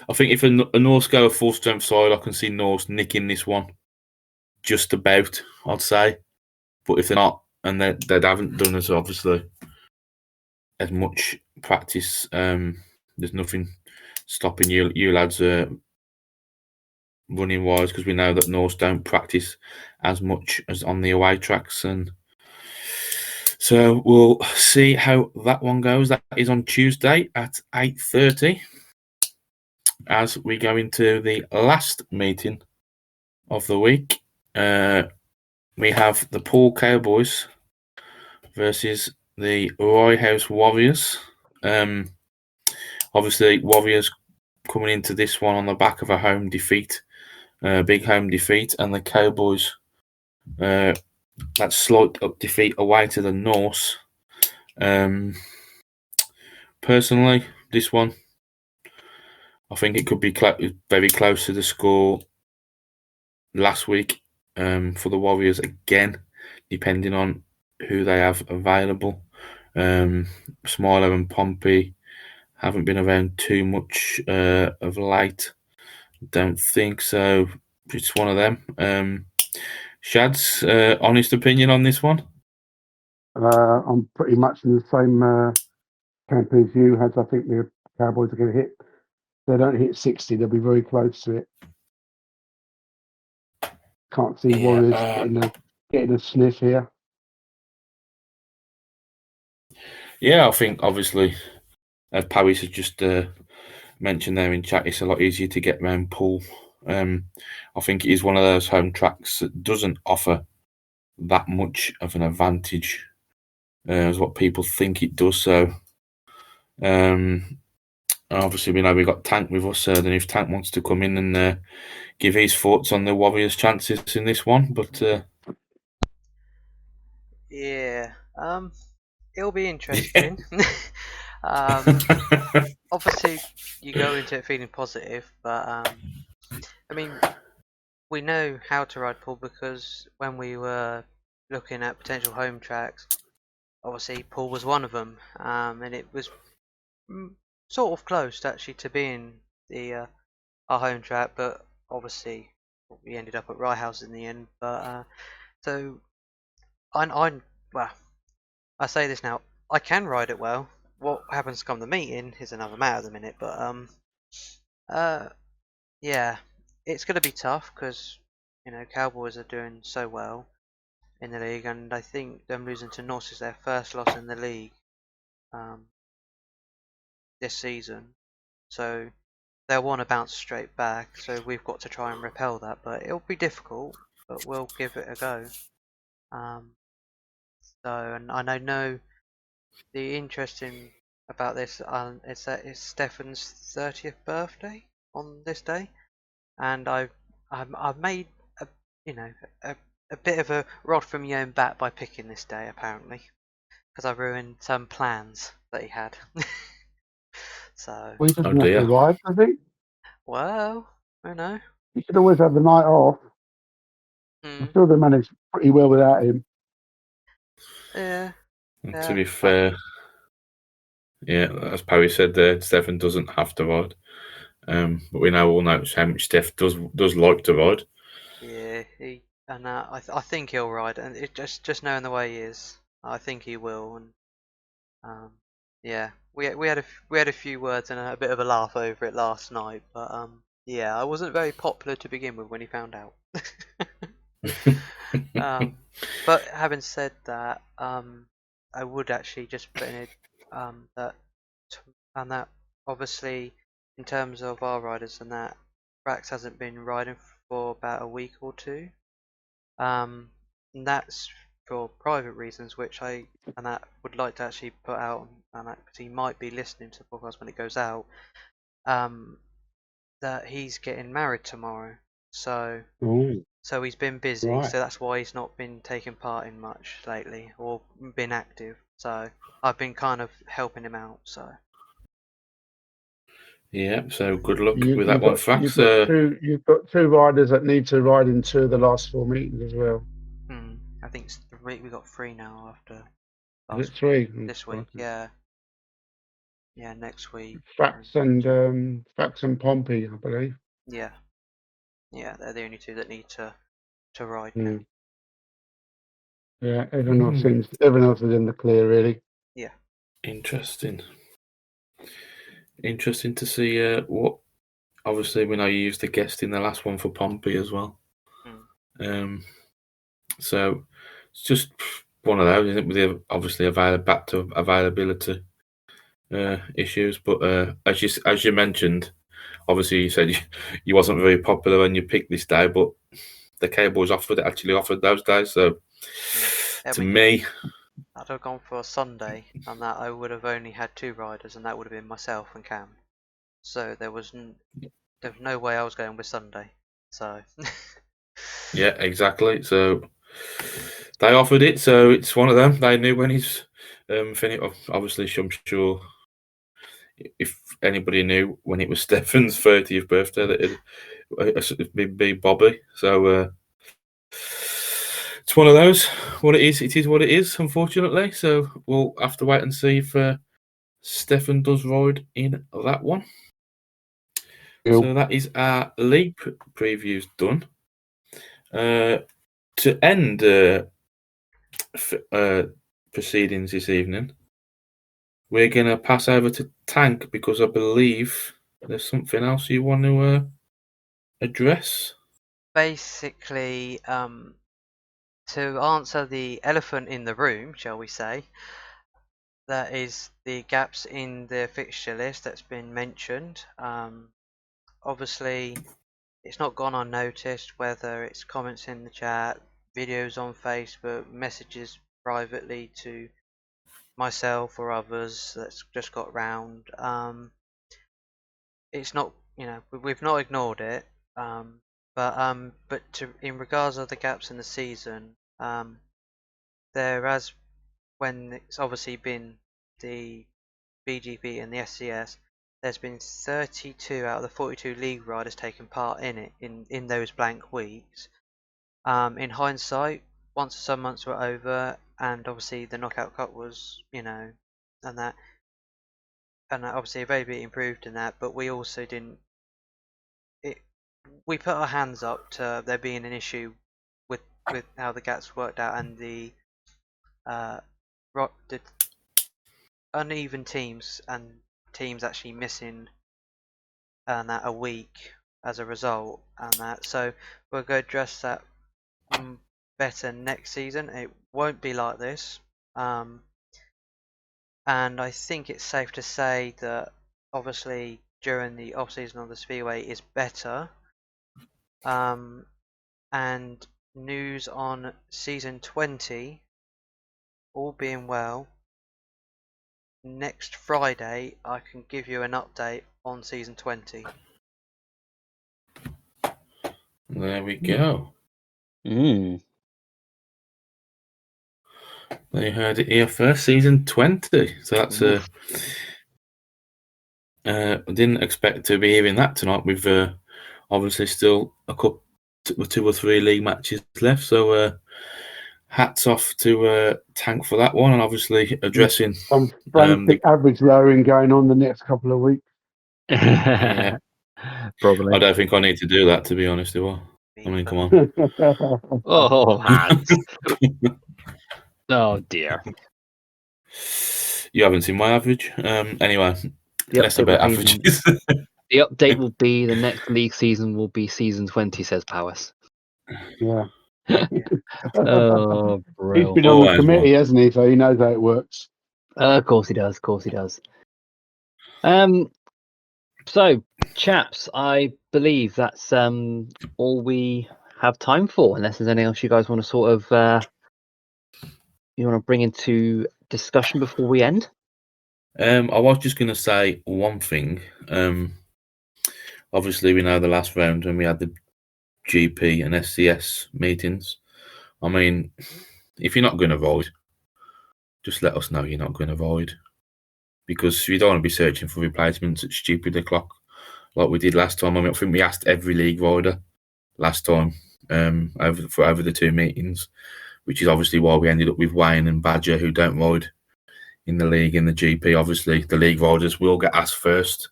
I think if a Norse go a full strength side, I can see Norse nicking this one. Just about, I'd say. But if they're not, and they haven't done as obviously as much practice, there's nothing stopping you lads running wise, because we know that Norse don't practice as much as on the away tracks, and so we'll see how that one goes. That is on Tuesday at 8:30. As we go into the last meeting of the week, we have the Poole Cowboys versus the Roy House Warriors. Obviously, Warriors coming into this one on the back of a home defeat, big home defeat, and the Cowboys, that slight defeat away to the Norse. Personally, this one, I think it could be very close to the score last week for the Warriors again, depending on who they have available. Smiler and Pompey haven't been around too much of late. Don't think so. It's one of them. Shad's honest opinion on this one? I'm pretty much in the same camp as you had. I think the Cowboys are going to hit. If they don't hit 60, they'll be very close to it. Can't see Warriors getting a sniff here. Yeah, I think obviously, as Paris has just mentioned there in chat, it's a lot easier to get around Poole. I think it is one of those home tracks that doesn't offer that much of an advantage as what people think it does. So, obviously, we know we've got Tank with us. Then if Tank wants to come in and give his thoughts on the Warriors' chances in this one, but Yeah, it'll be interesting. Obviously, you go into it feeling positive, but I mean, we know how to ride Poole because when we were looking at potential home tracks, obviously Poole was one of them, and it was sort of close actually to being the our home track, but obviously we ended up at Rye House in the end. But so well, I say this now, I can ride it well. What happens come the meeting is another matter at the minute, but yeah, it's going to be tough because Cowboys are doing so well in the league, and I think them losing to Norse is their first loss in the league this season, so they'll want to bounce straight back. So we've got to try and repel that, but it'll be difficult, but we'll give it a go. And I know the interesting about this is that it's Stefan's 30th birthday on this day, and I've made a a bit of a rod from your own bat by picking this day apparently, because I ruined some plans that he had. So Well, he doesn't have to ride, does he? well, I know. He should always have the night off. I'm sure they managed pretty well without him. Yeah. To be fair, yeah, as Parry said there, Stefan doesn't have to ride. But we all know how much Steph does like to ride. Yeah, I think he'll ride, and it just knowing the way he is, I think he will. And yeah, we had a few words and a bit of a laugh over it last night, but yeah, I wasn't very popular to begin with when he found out. But having said that, I would actually just put in it that obviously in terms of our riders and that, Brax hasn't been riding for about a week or two. And that's for private reasons, which I would like to actually put out, and because he might be listening to the podcast when it goes out. That he's getting married tomorrow, so he's been busy, right. So that's why he's not been taking part in much lately or been active. So I've been kind of helping him out. So yeah, so good luck with that one, Fax. You've got two riders that need to ride in two of the last 4 meetings as well. I think it's we got 3 now after. Is it 3 this week? Yeah. Yeah, next week. Fax and Pompey, I believe. Yeah, they're the only two that need to ride now. Yeah, everyone else is in the clear, really. Yeah. Interesting to see what obviously, we know you used a guest in the last one for Pompey as well. So it's just one of those, isn't it? With the obviously back to availability issues. But as you mentioned, obviously you said you wasn't very popular when you picked this day, but the Cowboys actually offered those days. So me, I'd have gone for a Sunday, and that I would have only had 2 riders, and that would have been myself and Cam. So there was no way I was going with Sunday. So yeah, exactly. So they offered it, so it's one of them. They knew when he's finished. Obviously, I'm sure if anybody knew when it was Stefan's 30th birthday, that it'd be Bobby. So it's one of those. What it is what it is, unfortunately. So we'll have to wait and see if Stefan does ride in that one. So that is our league previews done. To end proceedings this evening, we're going to pass over to Tank because I believe there's something else you want to address. basically, to answer the elephant in the room, shall we say, that is the gaps in the fixture list that's been mentioned. Obviously, it's not gone unnoticed, whether it's comments in the chat, videos on Facebook, messages privately to myself or others that's just got round. It's not, we've not ignored it, but in regards of the gaps in the season, there has, when it's obviously been the BGP and the SCS, there's been 32 out of the 42 league riders taking part in it in those blank weeks. In hindsight, once the summer months were over, and obviously the knockout cup was, and that obviously very bit improved in that, but we also didn't. We put our hands up to there being an issue with how the gaps worked out and the uneven teams and teams actually missing and that a week as a result, and that so we're going to address that better next season. It won't be like this, and I think it's safe to say that obviously during the off season of the Speedway is better, and news on season 20, all being well, next Friday I can give you an update on season 20. There we go. They heard it here first, season 20. So that's I didn't expect to be hearing that tonight. We've obviously still a couple, 2 or 3 league matches left. So hats off to Tank for that one, and obviously addressing some frantic average lowering going on the next couple of weeks. Yeah. Probably. I don't think I need to do that, to be honest. Do I? I mean, come on. Oh, Hans. Oh dear. You haven't seen my average. Anyway, less about averages. The update will be the next league season will be season 20, says Powers. Yeah. Oh, bro. He's been on the committee, hasn't he? So he knows how it works. Of course he does. Of course he does. So, chaps, I believe that's all we have time for, unless there's anything else you guys want to sort of you want to bring into discussion before we end. I was just going to say one thing. Obviously, we know the last round when we had the GP and SCS meetings. I mean, if you're not going to void, just let us know you're not going to void, because you don't want to be searching for replacements at stupid o'clock like we did last time. I mean, I think we asked every league voider last time over the 2 meetings, which is obviously why we ended up with Wayne and Badger, who don't void in the league and the GP. Obviously, the league riders will get asked first,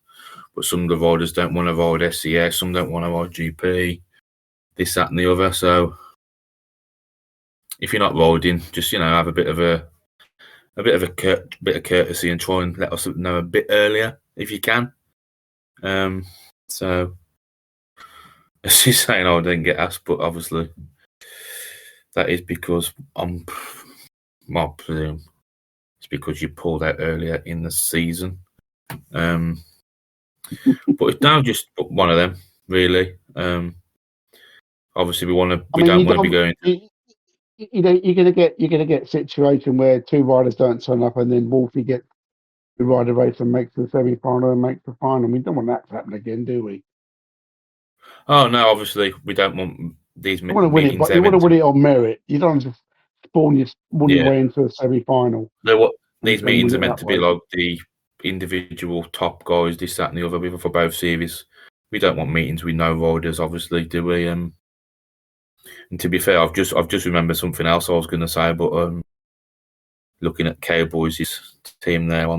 but some of the riders don't want to void SCS, some don't want to void GP, this, that, and the other. So if you're not voiding, just have a bit of courtesy and try and let us know a bit earlier if you can. So, she's saying, "Oh, I didn't get asked," but obviously, that is because I presume it's because you pulled out earlier in the season. But it's now just one of them, really. Obviously, we don't want to be going. You're gonna get a situation where two riders don't turn up, and then Wolfie gets the rider race and makes the semi-final and makes the final. We don't want that to happen again, do we? Oh no, obviously we don't want these You want to win it, meetings. but you want to win it on merit. You don't just spawn your Yeah. way into a semi-final. These and meetings win are it meant that to be way. like the individual top guys, this, that, and the other, for both series. We don't want meetings with no riders, obviously, do we? And to be fair, I've just remembered something else I was going to say, but looking at Cowboys' team there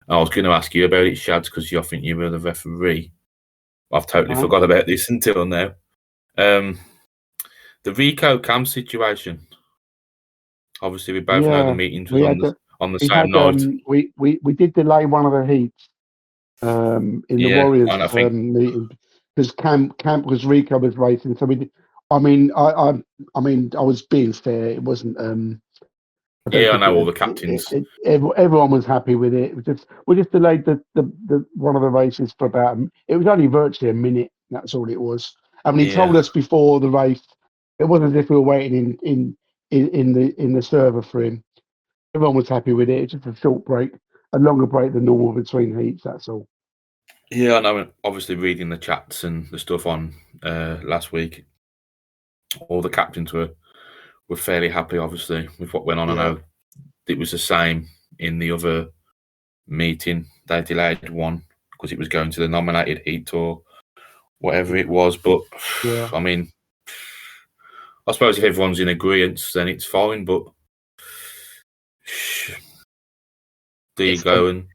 I was going to ask you about it, Shads, because I think you were the referee. I've totally forgot about this until now. The Rico Cam situation. Obviously, we both know the meetings was on the same night. We did delay one of the heats in the Warriors meeting because Camp was Rico was racing. So we did. I mean, I was being fair. It wasn't. I know all the captains. Everyone was happy with it. We just delayed the one of the races for about. It was only virtually a minute. That's all it was. I mean, he told us before the race. It wasn't as if we were waiting in the server for him. Everyone was happy with it. It's just a short break, a longer break than normal between heats. That's all. Yeah, I know. Obviously, reading the chats and the stuff on last week, all the captains were fairly happy, obviously, with what went on. I know it was the same in the other meeting. They delayed one because it was going to the nominated heat or whatever it was. But I mean, I suppose if everyone's in agreement, then it's fine. But there you go. And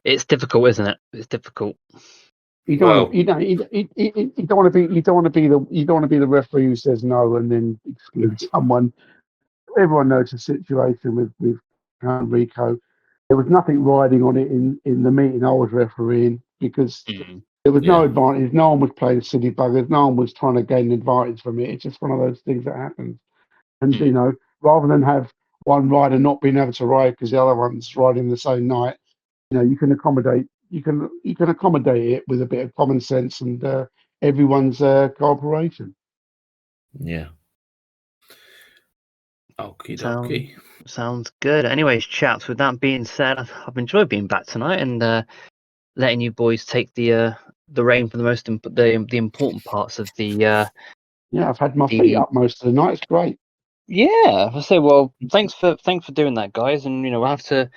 it's difficult, isn't it? It's difficult. You don't want to be the referee who says no and then exclude someone. Everyone knows the situation with Rico. There was nothing riding on it in the meeting I was refereeing because there was no advantage. No one was playing silly buggers. No one was trying to gain advantage from it. It's just one of those things that happens. And you know, rather than have one rider not being able to ride because the other one's riding the same night, you know, you can accommodate it with a bit of common sense and everyone's cooperation. Yeah. Okie dokie. Sounds good. Anyways, chaps, with that being said, I've enjoyed being back tonight and letting you boys take the reign for the important parts of the. Yeah, I've had my feet up most of the night. It's great. Yeah, I say, well, thanks for doing that, guys, and you know, we'll have to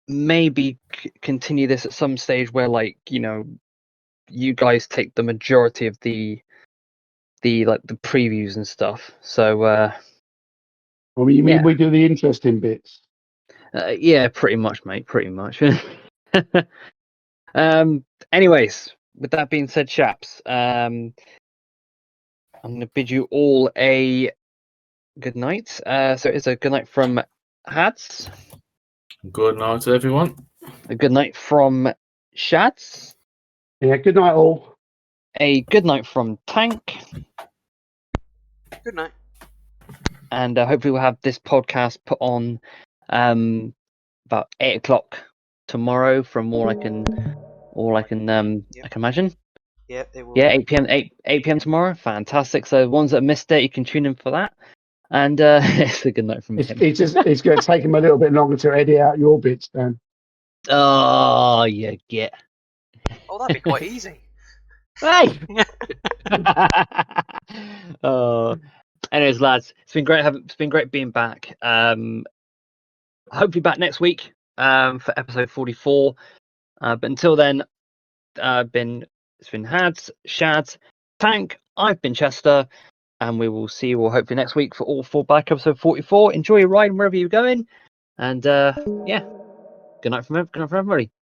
maybe continue this at some stage where, like, you know, you guys take the majority of the previews and stuff. So Well, you mean we do the interesting bits? Yeah, pretty much, mate. Pretty much. Anyways, with that being said, chaps, I'm going to bid you all a good night. So it's a good night from Hads. Good night, everyone. A good night from Shads. Yeah, good night, all. A good night from Tank. Good night. And hopefully we'll have this podcast put on about 8 o'clock tomorrow from all I can imagine. Yeah, it will. Yeah, 8 p.m. tomorrow. Fantastic. So ones that missed it, you can tune in for that. And it's a good night from him. It's going to take him a little bit longer to edit out your bits, Dan. Oh, you get. Oh, that'd be quite easy. Hey. Anyways, lads, it's been great being back. Hopefully back next week for episode 44. But until then, it's been Hads, Shads, Tank. I've been Chester, and we will see you all hopefully next week for all 4 back episode 44. Enjoy your ride wherever you're going, and yeah, good night from everybody.